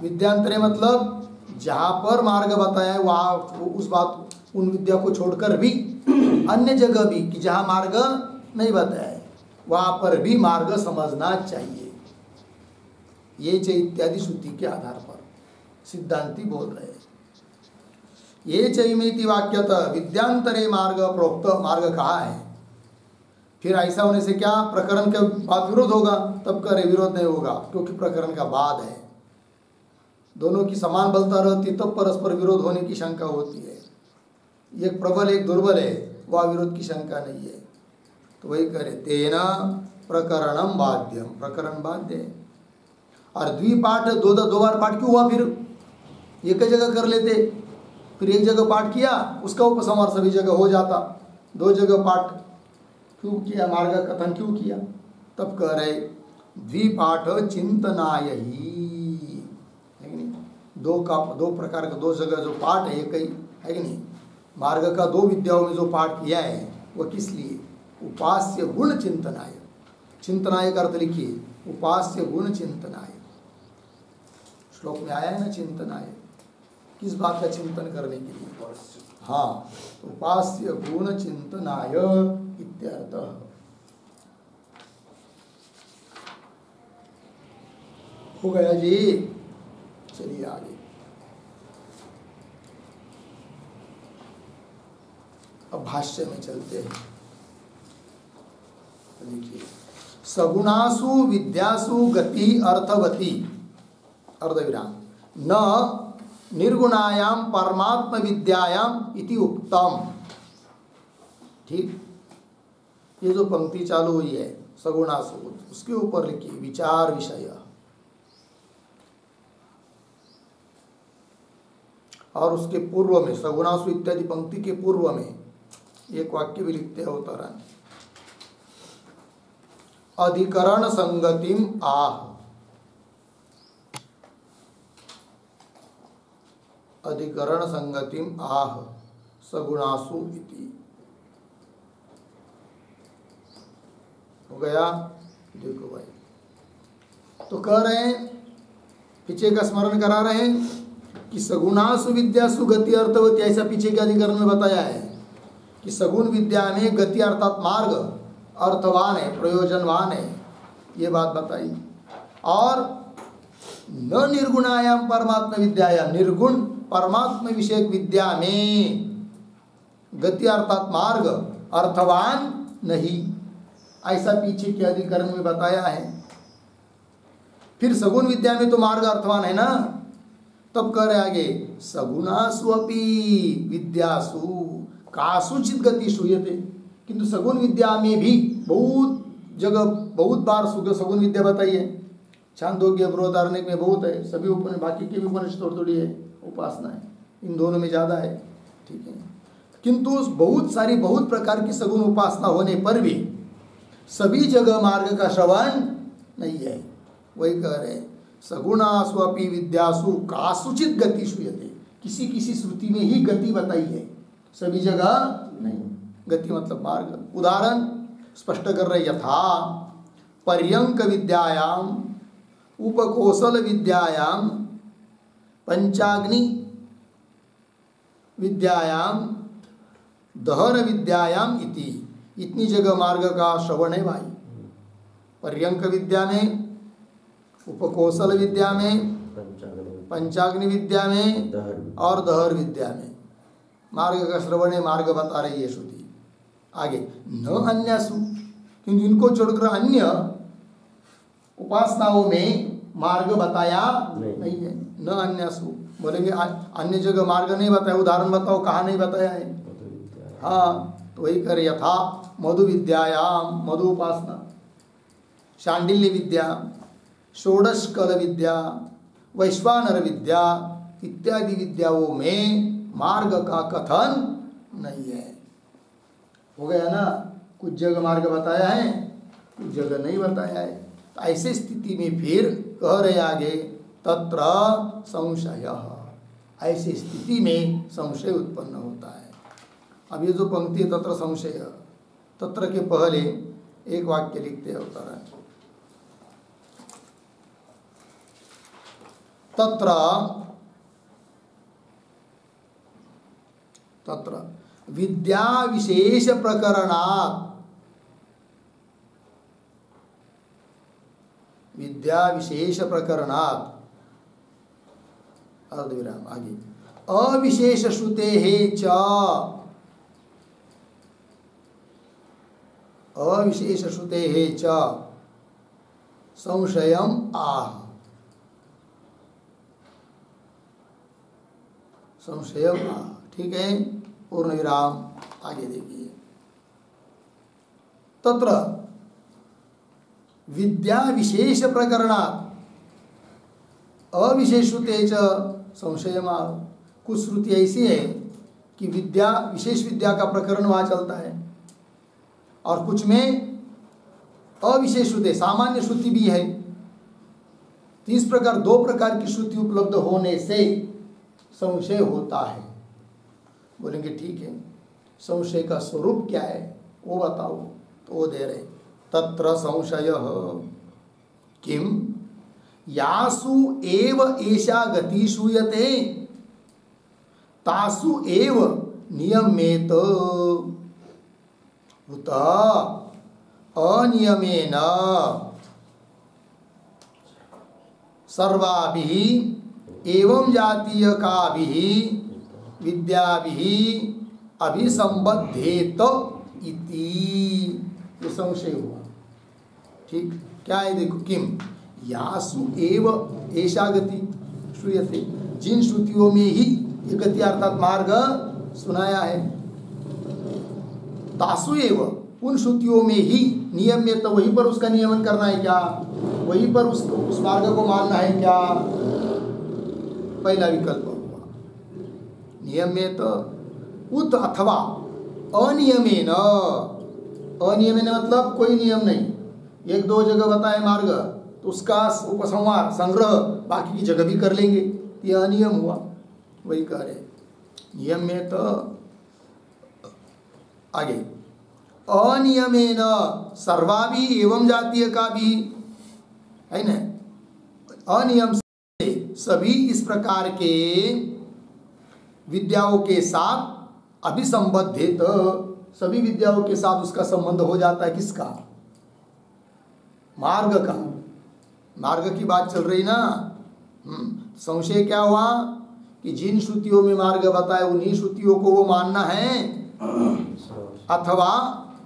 विद्यांतरे मतलब जहाँ पर मार्ग बताया है वहाँ उस बात, उन विद्या को छोड़कर भी अन्य जगह भी कि जहाँ मार्ग नहीं बताया है वहाँ पर भी मार्ग समझना चाहिए। ये च इत्यादि श्रुति के आधार पर सिद्धांती बोल रहे हैं। ये चैमेति वाक्यतः विद्यांतरे मार्ग प्रोक्त, मार्ग कहा है। फिर ऐसा होने से क्या प्रकरण के बाद विरोध होगा? तब करे विरोध नहीं होगा क्योंकि प्रकरण का बाद है। दोनों की समान बलता रहती तब परस्पर विरोध होने की शंका होती है। एक प्रबल एक दुर्बल है, वह विरोध की शंका नहीं है। तो वही करे तेना प्रकरणम बाध्यम, प्रकरण बाध्य है। और द्विपाठ दो बार पाठ क्यों हुआ? फिर एक जगह कर लेते, फिर एक जगह पाठ किया उसका उपसंहार सभी जगह हो जाता। दो जगह पाठ क्यों किया? मार्ग कथन क्यों किया? तब कह रहे द्विपाठ चिंतनाय ही है कि नहीं? दो प्रकार का, दो जगह जो पाठ है एक ही है कि नहीं? मार्ग का दो विद्याओं में जो पाठ किया है वह किस लिए? उपास्य गुण चिंतनाय। चिंतनाय का अर्थ लिखिए, उपास्य गुण चिंतनाय। श्लोक में आया है ना चिंतनाय, किस बात का चिंतन करने के लिए? हाँ, उपास्य गुण चिंतनाय इत्यर्थः। हो गया जी, चलिए आगे। अब भाष्य में चलते हैं। देखिए, सगुणासु विद्यासु गति अर्थवती, अर्धविराम, न निर्गुणायाम परमात्म विद्यायाम इति उक्तम। ठीक, ये जो पंक्ति चालू हुई है सगुणासु, उसके ऊपर लिखिए विचार विषय। और उसके पूर्व में सगुणासु इत्यादि पंक्ति के पूर्व में एक वाक्य भी लिखते हैं अवतरण, अधिकरण संगतिम आह। अधिकरण संगतिम आह सगुणासु इति। हो गया? देखो भाई, तो कह रहे हैं, पीछे का स्मरण करा रहे हैं कि सगुणासु विद्यासु गति अर्थवती, ऐसा पीछे के अधिकरण में बताया है कि सगुण विद्या में गति अर्थात मार्ग अर्थवान है, प्रयोजनवान है, ये बात बताई। और न निर्गुणायाम परमात्मा विद्यायाम, निर्गुण परमात्मा विषयक विद्या में गति अर्थात मार्ग अर्थवान नहीं, ऐसा पीछे के अधिकरण में बताया है। फिर सगुण विद्या में तो मार्ग अर्थवान है ना, तब कह रहे आगे सगुणासु अपि विद्यासु कासुचित गति श्रूयते। किंतु सगुण विद्या में भी बहुत जगह बहुत बार सगुण विद्या बताई है। छांदोग्य बृहदारण्यक में बहुत है, सभी उपनिषद, बाकी के भी उपनिषद थोड़ी थोड़ी है उपासना है, इन दोनों में ज़्यादा है। ठीक है, किंतु बहुत सारी बहुत प्रकार की सगुण उपासना होने पर भी सभी जगह मार्ग का श्रवण नहीं है। वही कह रहे सगुणासु अपि विद्यासु कासुचित गति श्रूयते, किसी किसी श्रुति में ही गति बताई है, सभी जगह नहीं। गति मतलब मार्ग। उदाहरण स्पष्ट कर रहे, यथा पर्यंक विद्यायाम उपकोशल विद्यायाम पंचाग्नि विद्यायाम दहन विद्यायाम इति, इतनी जगह मार्ग का श्रवण है भाई। पर्यंक विद्या में, उपकोशल विद्या में, पंचाग्नि विद्या में और दहर विद्या में मार्ग का श्रवण है, मार्ग बता रही है श्रुति। आगे न अन्यसु, किंतु इनको छोड़कर अन्य उपासनाओं में मार्ग बताया नहीं है। न अन्यसु बोलेंगे अन्य जगह मार्ग नहीं बताया, उदाहरण बताओ कहाँ नहीं बताया है। हाँ, तो वही करे, यथा मधु विद्यायाम, मधु उपासना, शांडिल्य विद्या, षोडश कल विद्या, वैश्वानर विद्या इत्यादि विद्याओं में मार्ग का कथन नहीं है। हो गया ना, कुछ जगह मार्ग बताया है, कुछ जगह नहीं बताया है। तो ऐसे स्थिति में फिर कह रहे आगे तत्र संशय, ऐसी स्थिति में संशय उत्पन्न होता है। अब ये जो पंक्ति है तत्र संशय, तत्र के पहले एक वाक्य लिखते हैं उत्तर। तत्र तत्र विद्या विशेष प्रकरणात्, विद्या विशेष प्रकरणात् अर्धविराम आगे अविशेष श्रुतेः च, अविशेष श्रुतेः च संशयम् आह, संशयम् आह। ठीक है, पूर्ण विराम आगे देखिए। तत्र विद्या विशेष प्रकरणात् अविशेष श्रुते च संशयम् आह। कुछ श्रुति ऐसी है कि विद्या विशेष विद्या का प्रकरण वहाँ चलता है, और कुछ में अविशेष श्रुति सामान्य श्रुति भी है। तो इस प्रकार दो प्रकार की श्रुति उपलब्ध होने से संशय होता है। बोलेंगे ठीक है, संशय का स्वरूप क्या है वो बताओ, तो वो दे रहे तत्र संशयः किम यासु एव एषा गति श्रूयते तासु एव नियमेत उत अनियमेन सर्वाभिः एवं जातीय काभिः विद्याभिः अभिसंबद्धेत इति, ये संशय हुआ। ठीक, क्या है देखो, किम यासु एव एषा गति श्रूयते, जिन श्रुतियों में ही ये गति अर्थात मार्ग सुनाया है, तासु एव उन श्रुतियों में ही नियम में, तो वहीं पर उसका नियमन करना है क्या, वहीं पर उस मार्ग को मानना है क्या, पहला विकल्प हुआ। नियम में तो उत अथवा अनियमेन, अनियमेन मतलब कोई नियम नहीं, एक दो जगह बताए मार्ग तो उसका उपसंहार संग्रह बाकी की जगह भी कर लेंगे, ये अनियम हुआ। वही कह रहे नियम में तो आगे अनियमेन सर्वाभि एवं जातीय का भी है ना, अनियम से सभी इस प्रकार के विद्याओं के साथ अभिसंबद्धित, सभी विद्याओं के साथ उसका संबंध हो जाता है। किसका, मार्ग का, मार्ग की बात चल रही ना। संशय क्या हुआ कि जिन श्रुतियों में मार्ग बताए उन्हीं श्रुतियों को वो मानना है, अथवा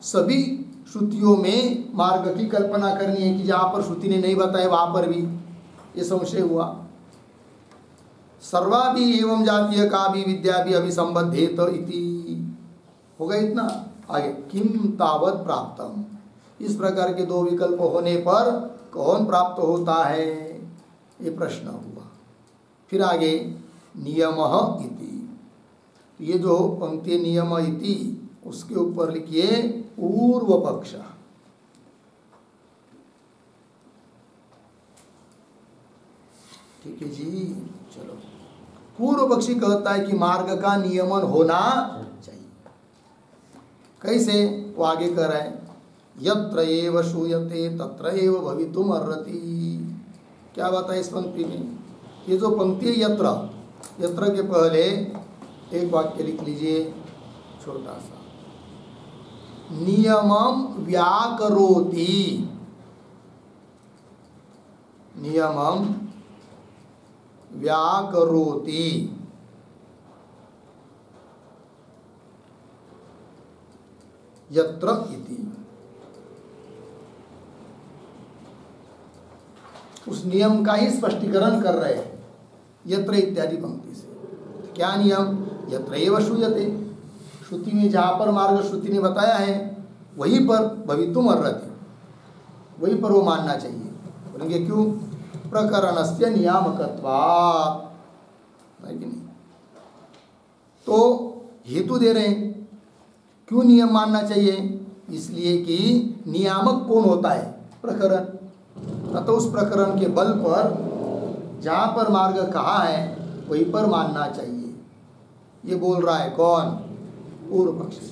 सभी श्रुतियों में मार्ग की कल्पना करनी है कि जहाँ पर श्रुति ने नहीं बताए वहाँ पर भी, ये संशय हुआ। सर्वाभि एवं जातीय का भी विद्या भी अभिसंबद्धेत इति, हो गया इतना। आगे किम तावत प्राप्तम, इस प्रकार के दो विकल्प होने पर कौन प्राप्त होता है, ये प्रश्न हुआ। फिर आगे नियमः इति, ये जो पंक्ति नियम इति उसके ऊपर लिखिए पूर्व पक्ष। ठीक है जी, चलो। पूर्व पक्षी कहता है कि मार्ग का नियमन होना चाहिए। कैसे, वो आगे कह रहा है यत्र एव श्रूयते तत्र एव भवितुम अर्हति। क्या बात है इस पंक्ति में, ये जो पंक्ति है यत्र, यत्र के पहले एक वाक्य लिख लीजिए छोटा सा, नियमम व्याकरोति, नियमम व्याकरोति, यत्र इति, उस नियम का ही स्पष्टीकरण कर रहे हैं यत्र इत्यादि पंक्ति से। क्या नियम, यत्र एव श्रूयते, श्रुति में जहाँ पर मार्ग श्रुति ने बताया है वहीं पर भवितुम अर्हति, वहीं पर वो मानना चाहिए। बोलेंगे क्यों, प्रकरणस्य नियामकत्वात्, है कि नहीं। तो हेतु दे रहे हैं क्यों नियम मानना चाहिए, इसलिए कि नियामक कौन होता है, प्रकरण। तो उस प्रकरण के बल पर जहाँ पर मार्ग कहा है वहीं पर मानना चाहिए। ये बोल रहा है कौन, पूर्व पक्षी,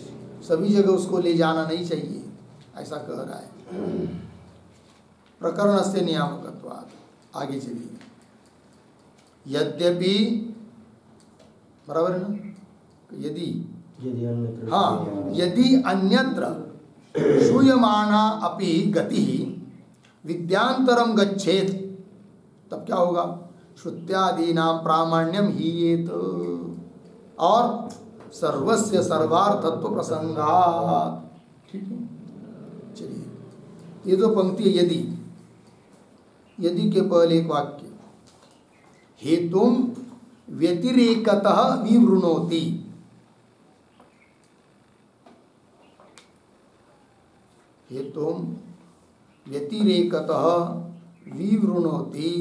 सभी जगह उसको ले जाना नहीं चाहिए, ऐसा कह रहा है। प्रकरण से नियामकत्वात्। आगे चलिए। यद्यपि, बराबर है ना, यदि यदि अन्यत्र श्रूयमाणा अपि गति विद्यांतरम गच्छेत, तब क्या होगा? श्रुत्यादीनां प्रामाण्यम हीयेत और सर्वस्य सर्वार्थत्व प्रसंगात्। ठीक है, चलिए ये जो पंक्ति है यदि, यदि के पहले एक वाक्य, हेतुम व्यतिरेकतः विवृणोति, हेतुम व्यतिरेकतः विवृणोति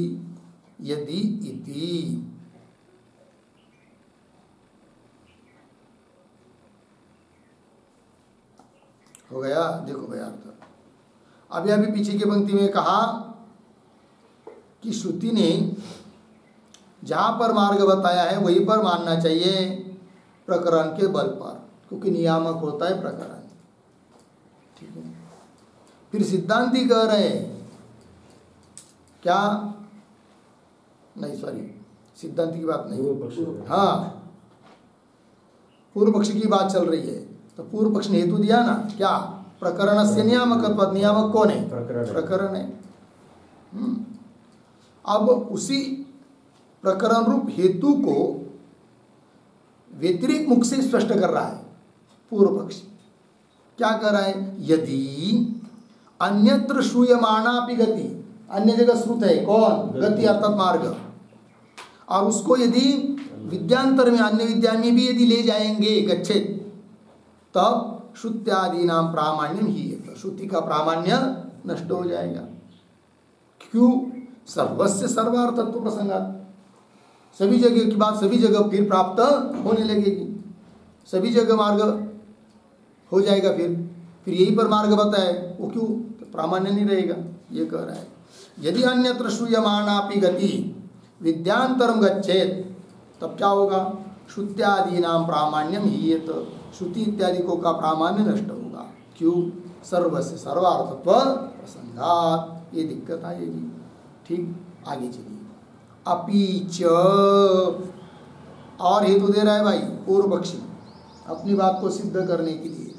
यदि इति। हो गया, देखो भाई अर्थ। अभी पीछे की पंक्ति में कहा कि श्रुति ने जहां पर मार्ग बताया है वहीं पर मानना चाहिए प्रकरण के बल पर, क्योंकि नियामक होता है प्रकरण। ठीक है, फिर सिद्धांती कह रहे हैं क्या? नहीं, सॉरी, सिद्धांति की बात नहीं, हाँ पूर्व पक्ष की बात चल रही है। तो पूर्व पक्ष ने हेतु दिया ना, क्या? प्रकरण से नियामकत्वात्। नियामक कौन है? प्रकरण है। अब उसी प्रकरण रूप हेतु को व्यतिरिक्त मुख से स्पष्ट कर रहा है पूर्व पक्ष। क्या कर रहा है? यदि अन्यत्र श्रूयमाणापि गति, अन्य जगह श्रुत है कौन? गति अर्थात मार्ग, और उसको यदि विद्यांतर में, अन्य विद्या में भी यदि ले जाएंगे गच्छेत, तब श्रुत्यादि नाम प्रामाण्यम ही है, श्रुति का प्रामाण्य नष्ट हो जाएगा। क्यों? सर्वस्य सर्वार्थत्व प्रसंगात्, सभी जगह की बात सभी जगह फिर प्राप्त होने लगेगी, सभी जगह मार्ग हो जाएगा। फिर यही पर मार्ग बताए वो क्यों? तो प्रामाण्य नहीं रहेगा, ये कह रहा है। यदि अन्यत्र श्रूयमाणापि गति विद्यांतरम गच्छेत, तब क्या होगा? श्रुत्यादि नाम प्रामाण्यम हीयेत, श्रुति इत्यादि को का प्रामाण्य नष्ट होगा। क्यों? सर्वस्य सर्वार्थत्व प्रसंगात्, ये दिक्कत आएगी। ठीक, आगे चलिए। अपीच, और हेतु दे रहा है भाई पूर्व पक्षी अपनी बात को सिद्ध करने के लिए।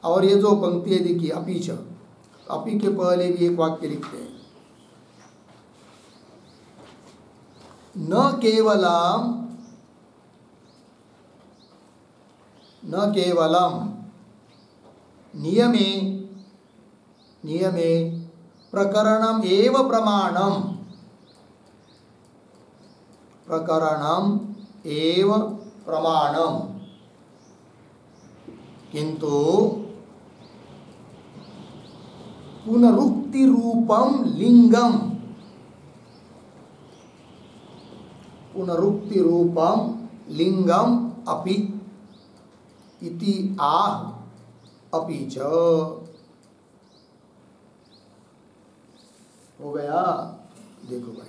और ये जो पंक्ति है देखिए, अपीच, अपी के पहले भी एक वाक्य लिखते हैं, न केवलम नियमे प्रकरणम एव प्रमाणम, प्रकरणम एव प्रमाणम, किंतु पुनरुक्ति रूपम लिंगम, पुनरुक्ति रूपम लिंगम अपि इति आह अपीच। हो गया। देखो भाई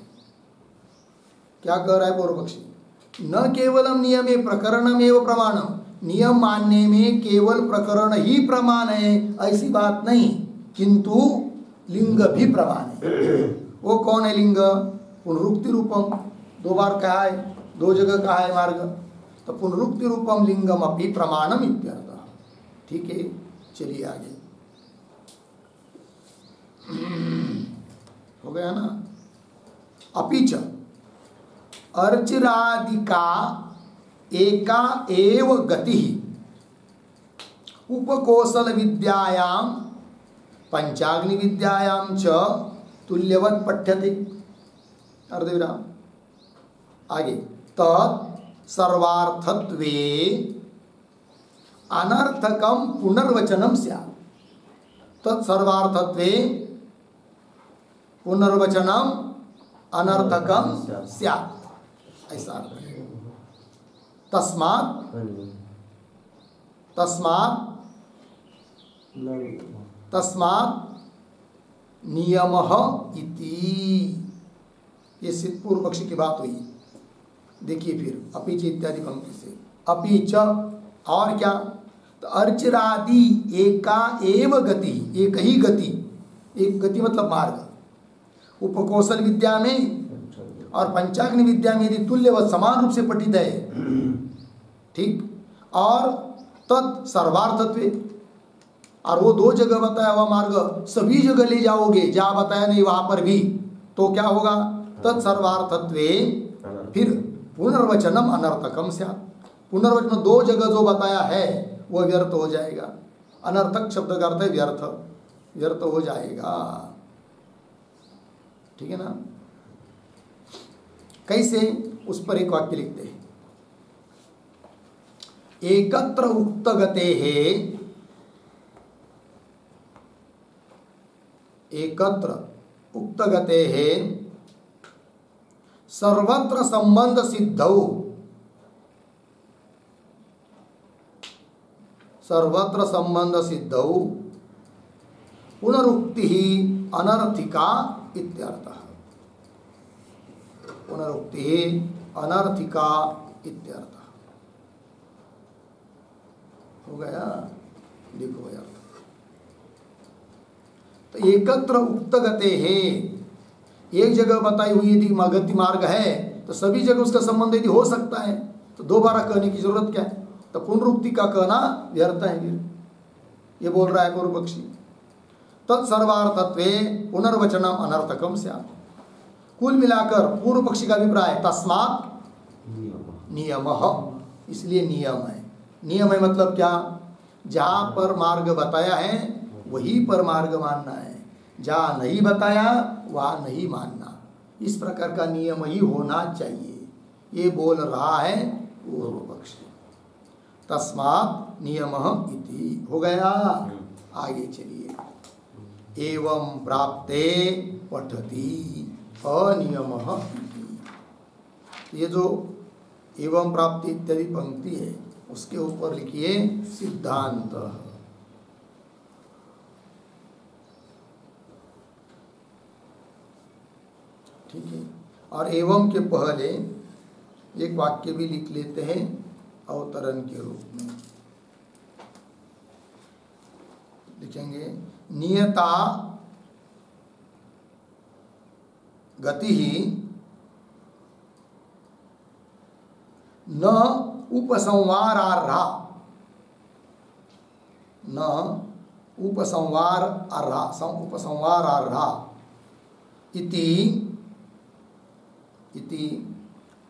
क्या कह रहा है पूर्व पक्षी? न केवलम नियमे प्रकरणम एव प्रमाणम, नियम मानने में केवल प्रकरण ही प्रमाण है ऐसी बात नहीं, किंतु लिंग भी प्रमाण है। वो कौन है लिंग? पुनरुक्ति रूपम, दो बार कहा है, दो जगह कहा है मार्ग, तो पुनरुक्ति रूपम लिंगम अपि प्रमाणम इत्यर्थः। ठीक है, चलिए आगे। हो गया ना। अपिच अर्चिरादिका एका एव गति उपकोशल विद्यायां पंचाग्नि विद्यायां च तुल्यवत् पठ्यते। अर्धविराम। आगे, तत् सर्वार्थत्वे अनर्थकम पुनर्वचनम स्यात्, तत् सर्वार्थत्वे पुनर्वचनम अनर्थकम स्यात्, ऐसा अर्थ है। तस्मात् नियमः इति, ये सिद्ध पूर्व पक्षी की बात हुई। देखिए फिर अपीच इत्यादि पंक्ति से, अपीच और क्या? तो अर्चिरादि एका एव गति, एक ही गति, एक गति मतलब मार्ग। उपकौशल विद्या में और पंचाग्नि विद्या में यदि तुल्य व समान रूप से पठित है, ठीक, और तत् सर्वार्थत्वे, और वो दो जगह बताया हुआ मार्ग सभी जगह ले जाओगे, जहाँ बताया नहीं वहां पर भी, तो क्या होगा? तत्सर्वार्थत्वे, फिर पुनर्वचनम अनर्थकम स्यात्। पुनर्वचन दो जगह जो बताया है वो व्यर्थ हो जाएगा। अनर्थक शब्द का अर्थ है व्यर्थ, व्यर्थ हो जाएगा। ठीक है ना? कैसे? उस पर एक वाक्य लिखते हैं, एकत्र उक्त गते है, एकत्र उक्त गते है सर्वत्र संबंध सिद्धौ, सर्वत्र संबंध सिद्धौ पुनरुक्ति ही अनर्थिका इत्यर्थः। पुनरुक्ति ही अनर्थिका इत्यर्थः। हो गया? देखो यार, तो एकत्र उक्त गते है, एक जगह बताई हुई यदि गति मार्ग है तो सभी जगह उसका संबंध यदि हो सकता है तो दोबारा कहने की जरूरत क्या है? तो पुनरुक्ति का कहना व्यर्थ है। फिर ये बोल रहा है पूर्व पक्षी, तत्सर्वार्थत्वे पुनर्वचनम अनर्थकम स्यात्। कुल मिलाकर पूर्व पक्षी का अभिप्राय तस्मात् नियमः, इसलिए नियम है। नियम है मतलब क्या? जहाँ पर मार्ग बताया है वही पर मार्ग मानना है, जहाँ नहीं बताया वहाँ नहीं मानना। इस प्रकार का नियम ही होना चाहिए, ये बोल रहा है पूर्व पक्षी। तस्मात् नियमः इति। हो गया? आगे चलिए, एवं प्राप्ते पठति अनियमः इति। ये जो एवं प्राप्ति इत्यादि पंक्ति है उसके ऊपर लिखिए सिद्धांत। ठीक है, और एवं के पहले एक वाक्य भी लिख लेते हैं अवतरण के रूप में। लिखेंगे, नियता गति न उपसंवारार्हा, न उपसंवारार्हा इति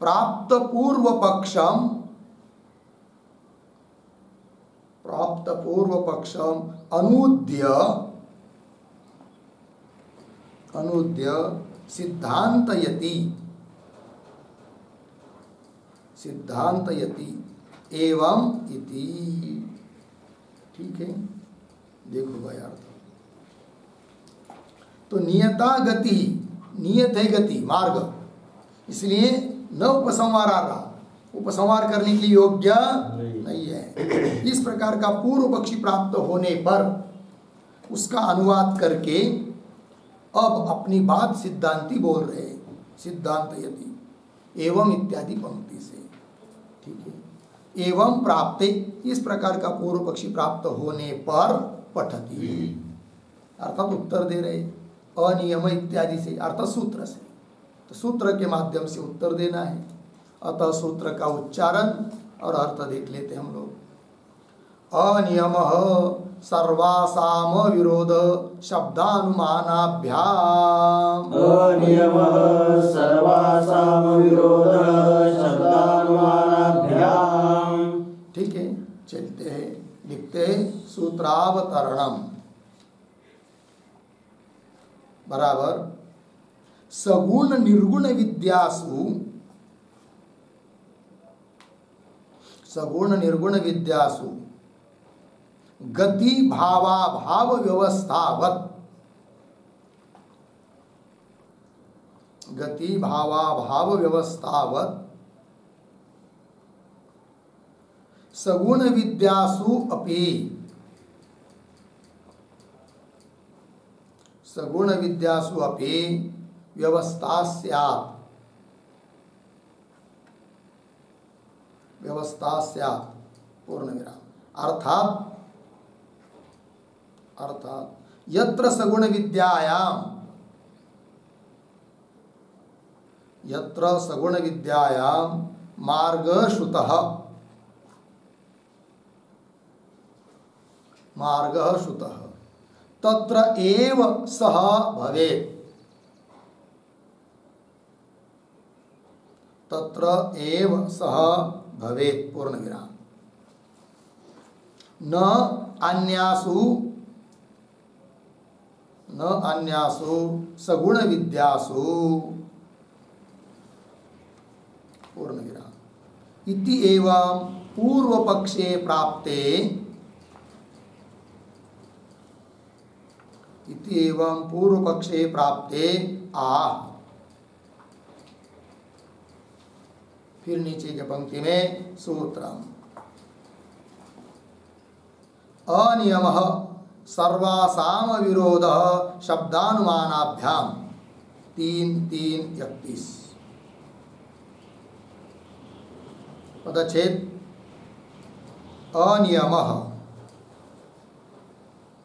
प्राप्त पूर्व पक्षम अनुद्य सिद्धांतयति एवं इति। ठीक है, देखो भाई अर्थ। तो नियता गति, नियत है गति मार्ग, इसलिए न उपसंवारार्हा, उपसंहार करने के लिए योग्य नहीं है। इस प्रकार का पूर्व पक्षी प्राप्त होने पर उसका अनुवाद करके अब अपनी बात सिद्धांती बोल रहे, सिद्धांतयति एवं इत्यादि पंक्ति से। ठीक है, एवं प्राप्ते, इस प्रकार का पूर्व पक्षी प्राप्त होने पर पठति, अर्थात उत्तर दे रहे, अनियम इत्यादि से अर्थात सूत्र से, तो सूत्र के माध्यम से उत्तर देना है। अतः सूत्र का उच्चारण और अर्थ देख लेते हम लोग। अनियमः सर्वासाम विरोध शब्दानुमानाभ्याम, अनियमः सर्वासाम विरोध शब्दानुमानाभ्याम। ठीक है, चलते हैं, लिखते हैं सूत्रावतरणम बराबर सगुण निर्गुण विद्यासु, सगुण निर्गुण विद्यासु गति भावाभाव व्यवस्थावत, गति भावाभाव व्यवस्थावत सगुण विद्यासु अपि, सगुण विद्यासु अपि व्यवस्था स्यात्, व्यवस्था स्यात् पूर्ण विराम। अर्थात यत्र सगुण विद्यायां मार्गश्रुतः तत्र एव सः भवेत्। पूर्णविराम। न अन्यासु सगुण विद्यासु पूर्णविराम इति एवं पूर्व पक्षे प्राप्ते आह। फिर नीचे के पंक्ति में सूत्रम अनियमः सर्वासाम विरोधः शब्दानुमानाभ्याम 3:3:31 पदच्छेद अनियमः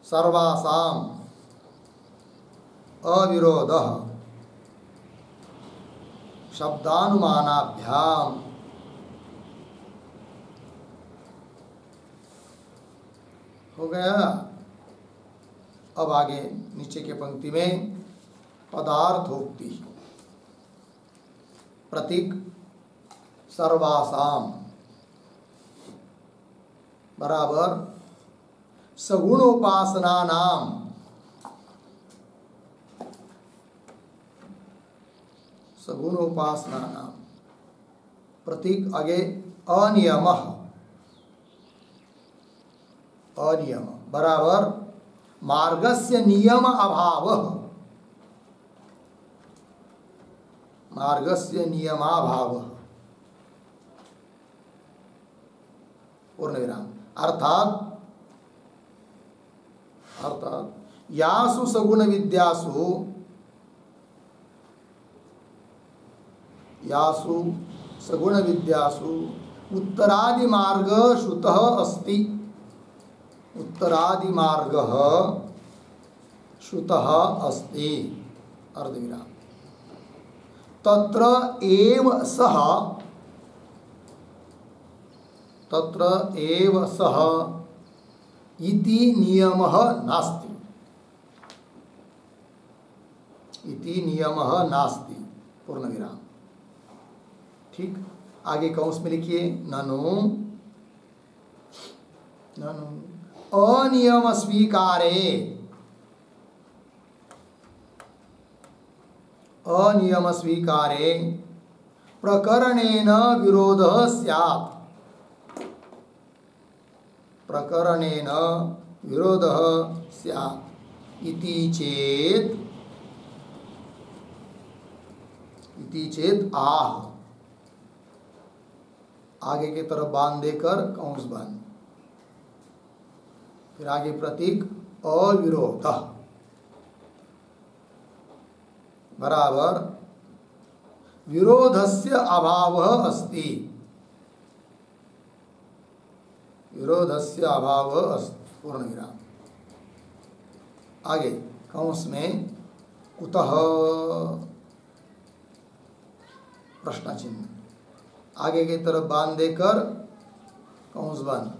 सर्वासाम अविरोधः शब्दानुमानाभ्याम। हो गया। अब आगे नीचे के पंक्ति में पदार्थोक्ति प्रतीक सर्वासाम बराबर सगुणोपासना नाम प्रतीक आगे अनियम बराबर मार्गस्य नियमाभावः पूर्णविराम। अर्थात यासु सगुण विद्यासु उत्तरादि मार्ग श्रुतः अस्ति। अर्धविराम। तत्र एव सः इति नियमः नास्ति। पूर्णविराम। ठीक। आगे कौंस में लिखिए ननु अनियम स्वीकारे प्रकरणेन विरोधः स्यात्। इति चेत आह। आगे की तरफ बांध देकर कौंस बांध। फिर आगे प्रतीक अविरोधः बराबर विरोधस्य अभावः अस्ति। पूर्णविराम। आगे कौंस में कुतः प्रश्न चिन्ह। आगे की तरफ बांध देकर कौंस बंद।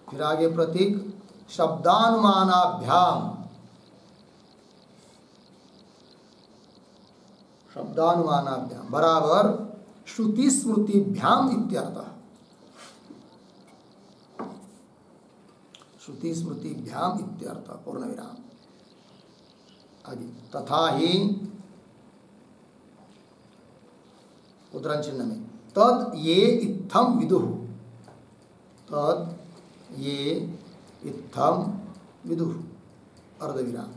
फिर आगे प्रतीक शब्दानुमानाभ्याम बराबर श्रुति स्मृतिभ्याम इत्यर्थः। पूर्णविराम। आगे तथा ही उद्धरण चिन्ह में तद ये इत्थम विदुः अर्धविराम।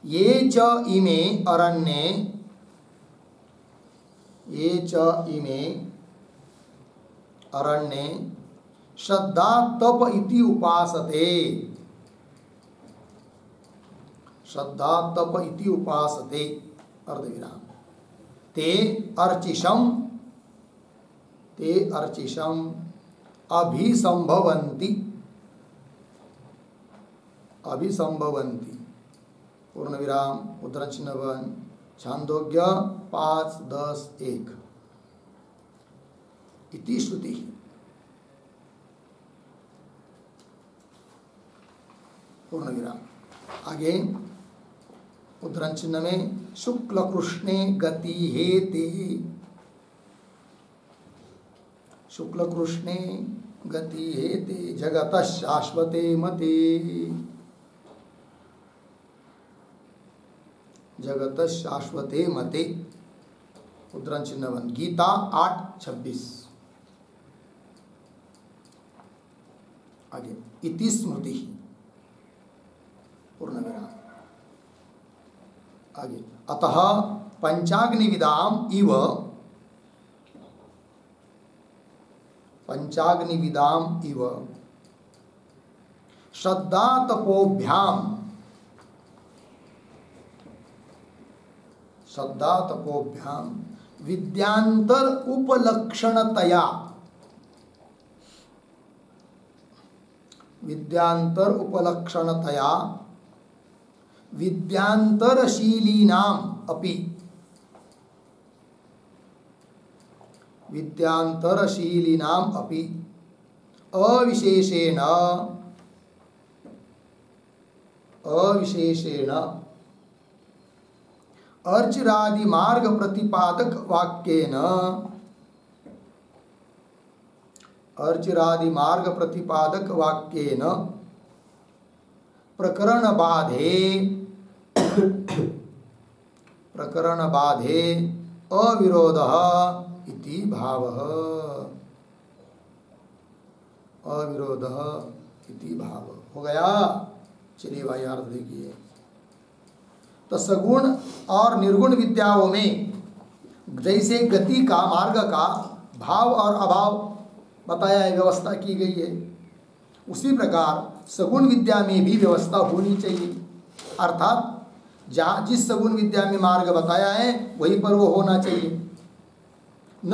ये च इमे अरण्ये श्रद्धा तप इति उपासते। अर्धविराम। ते अर्चिषम ते अर्चिषम अभिसंभवन्ति। अभिसंभवन्ति पूर्ण विराम उद्धरण चिन्ह बंद। छांदोग्य 5:10-1 इति श्रुति। पूर्ण विराम। आगे उद्धरण चिन्ह में शुक्ल कृष्णे गति हेते। शुक्ल कृष्णे गति हेते जगत शाश्वते मते। जगत शाश्वते मते उद्धरण चिन्ह बंद। गीता 8:26। आगे इति स्मृति पूर्ण विराम। आगे अतः पंचाग्निविदाम इव श्रद्धा तपोभ्याम विद्यांतर उपलक्षणतया विद्यांतरशीलीनाम अपि अविशेषेण अर्चिरादि मार्ग प्रतिपादक वाक्येन प्रकरण बाधे अविरोधः इति भावः। हो गया। चलिए भाई अर्थ देखिए। तो सगुण और निर्गुण विद्याओं में जैसे गति का मार्ग का भाव और अभाव बताया है, व्यवस्था की गई है, उसी प्रकार सगुण विद्या में भी व्यवस्था होनी चाहिए। अर्थात जहाँ जिस सगुण विद्या में मार्ग बताया है वहीं पर वो होना चाहिए, न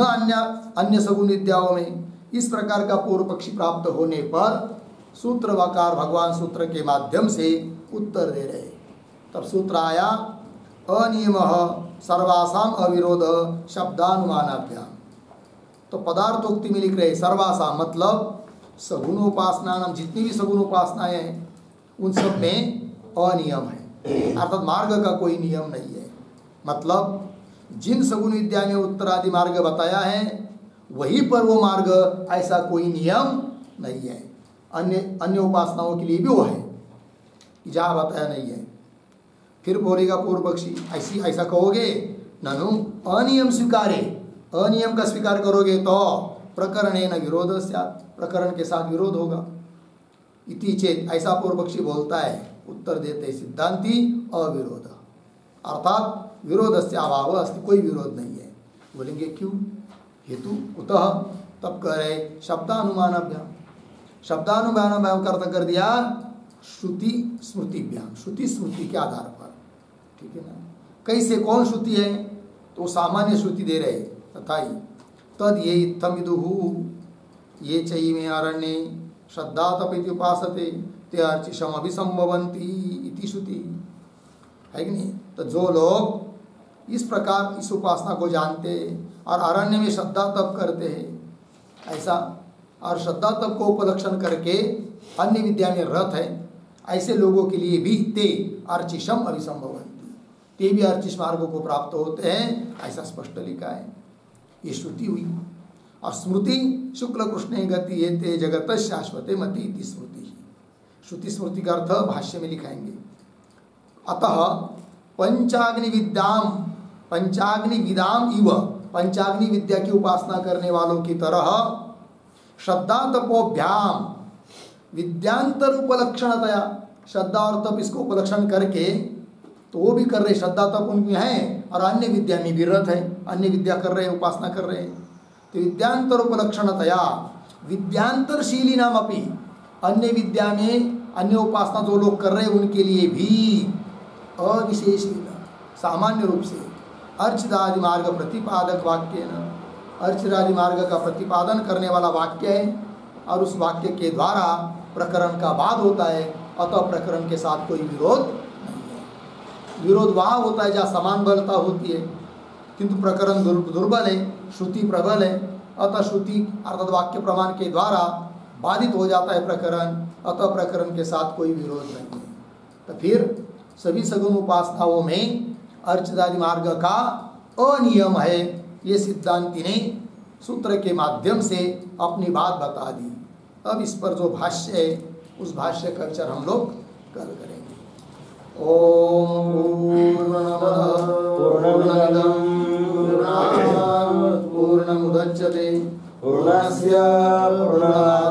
अन्य सगुण विद्याओं में। इस प्रकार का पूर्व पक्षी प्राप्त होने पर सूत्रवाकार भगवान सूत्र के माध्यम से उत्तर दे रहे। तब सूत्र आया अनियम सर्वासाम अविरोध शब्दानुमानाभ्याम। तो पदार्थोक्ति में लिख रहे सर्वासाम मतलब सगुणोपासना नाम जितनी भी सगुणोपासनाएं हैं उन सब में अनियम है, अर्थात मार्ग का कोई नियम नहीं है। मतलब जिन सगुण विद्या में उत्तरादि मार्ग बताया है वहीं पर वो मार्ग, ऐसा कोई नियम नहीं है। अन्य उपासनाओं के लिए भी वो है, जहाँ बताया नहीं है। फिर बोलेगा पूर्व पक्षी ऐसा कहोगे ननु अनियम स्वीकारे, अनियम का स्वीकार करोगे तो प्रकरणेन विरोध स्यात्, प्रकरण के साथ विरोध होगा। इति चेत ऐसा पूर्व पक्षी बोलता है, उत्तर देते सिद्धांति अविरोध, अर्थात विरोधस्य अभाव अस्ति, कोई विरोध नहीं है। बोलेंगे क्यों? हेतु कुतः? तब कह रहे शब्दानुमानाभ्याम। शब्दानुमानाभ्याम कर दिया श्रुति स्मृतिभ्याम, श्रुति स्मृति के आधार पर, ठीक है ना। कैसे, कौन श्रुति है? तो सामान्य श्रुति दे रहे तथा ही तद ये इत्थम विदुहु ये चैमे अरण्ये श्रद्धा तपिति उपासते ते अर्चिषम अभिसंभवन्ति इति श्रुति है कि नहीं। तो जो लोग इस प्रकार इस उपासना को जानते और अरण्य में श्रद्धा तप करते हैं ऐसा, और श्रद्धा तप को उपलक्षण करके अन्य विद्या में रत है, ऐसे लोगों के लिए भी ते अर्चिषम अभिसंभवन्ति, ते भी अर्चिष मार्गों को प्राप्त होते हैं, ऐसा स्पष्ट लिखा है। ये श्रुति हुई। और स्मृति शुक्ल कृष्ण गति ये ते जगत शाश्वते मति इति स्मृति। श्रुति स्मृति का अर्थ भाष्य में लिखाएंगे। अतः पंचाग्नि विदाम इव, पंचाग्नि विद्या की उपासना करने वालों की तरह श्रद्धा तपोभ्याम विद्यांतर उपलक्षणतया, श्रद्धा और तप इसको उपलक्षण करके तो वो भी कर रहे, श्रद्धा तप उनमें है और अन्य विद्या में भी रत है, अन्य विद्या कर रहे हैं, उपासना कर रहे हैं। तो विद्यांतर उपलक्षणतया विद्यांतरशीली नाम अपनी, अन्य विद्या में अन्य उपासना जो लोग कर रहे हैं उनके लिए भी अविशेष सामान्य रूप से अर्चिदादि मार्ग प्रतिपादक वाक्य न, अर्चिरादि मार्ग का प्रतिपादन करने वाला वाक्य है और उस वाक्य के द्वारा प्रकरण का वाद होता है, अतः प्रकरण के साथ कोई विरोध नहीं है। विरोध वहाँ होता है जहाँ समान बलता होती है, किंतु प्रकरण दुर्बल है, श्रुति प्रबल है, अतः श्रुति अर्थात वाक्य प्रमाण के द्वारा बाधित हो जाता है प्रकरण, अतः प्रकरण के साथ कोई विरोध नहीं है। तो फिर सभी सगुण उपासनाओं में अर्चिरादि मार्ग का अनियम है, ये सिद्धांति ने सूत्र के माध्यम से अपनी बात बता दी। अब इस पर जो भाष्य है उस भाष्य का विचार हम लोग कल करेंगे। ओम पूर्णमदः पूर्णमिदं पूर्णात् पूर्णमुदच्यते पूर्णस्य पूर्णमादाय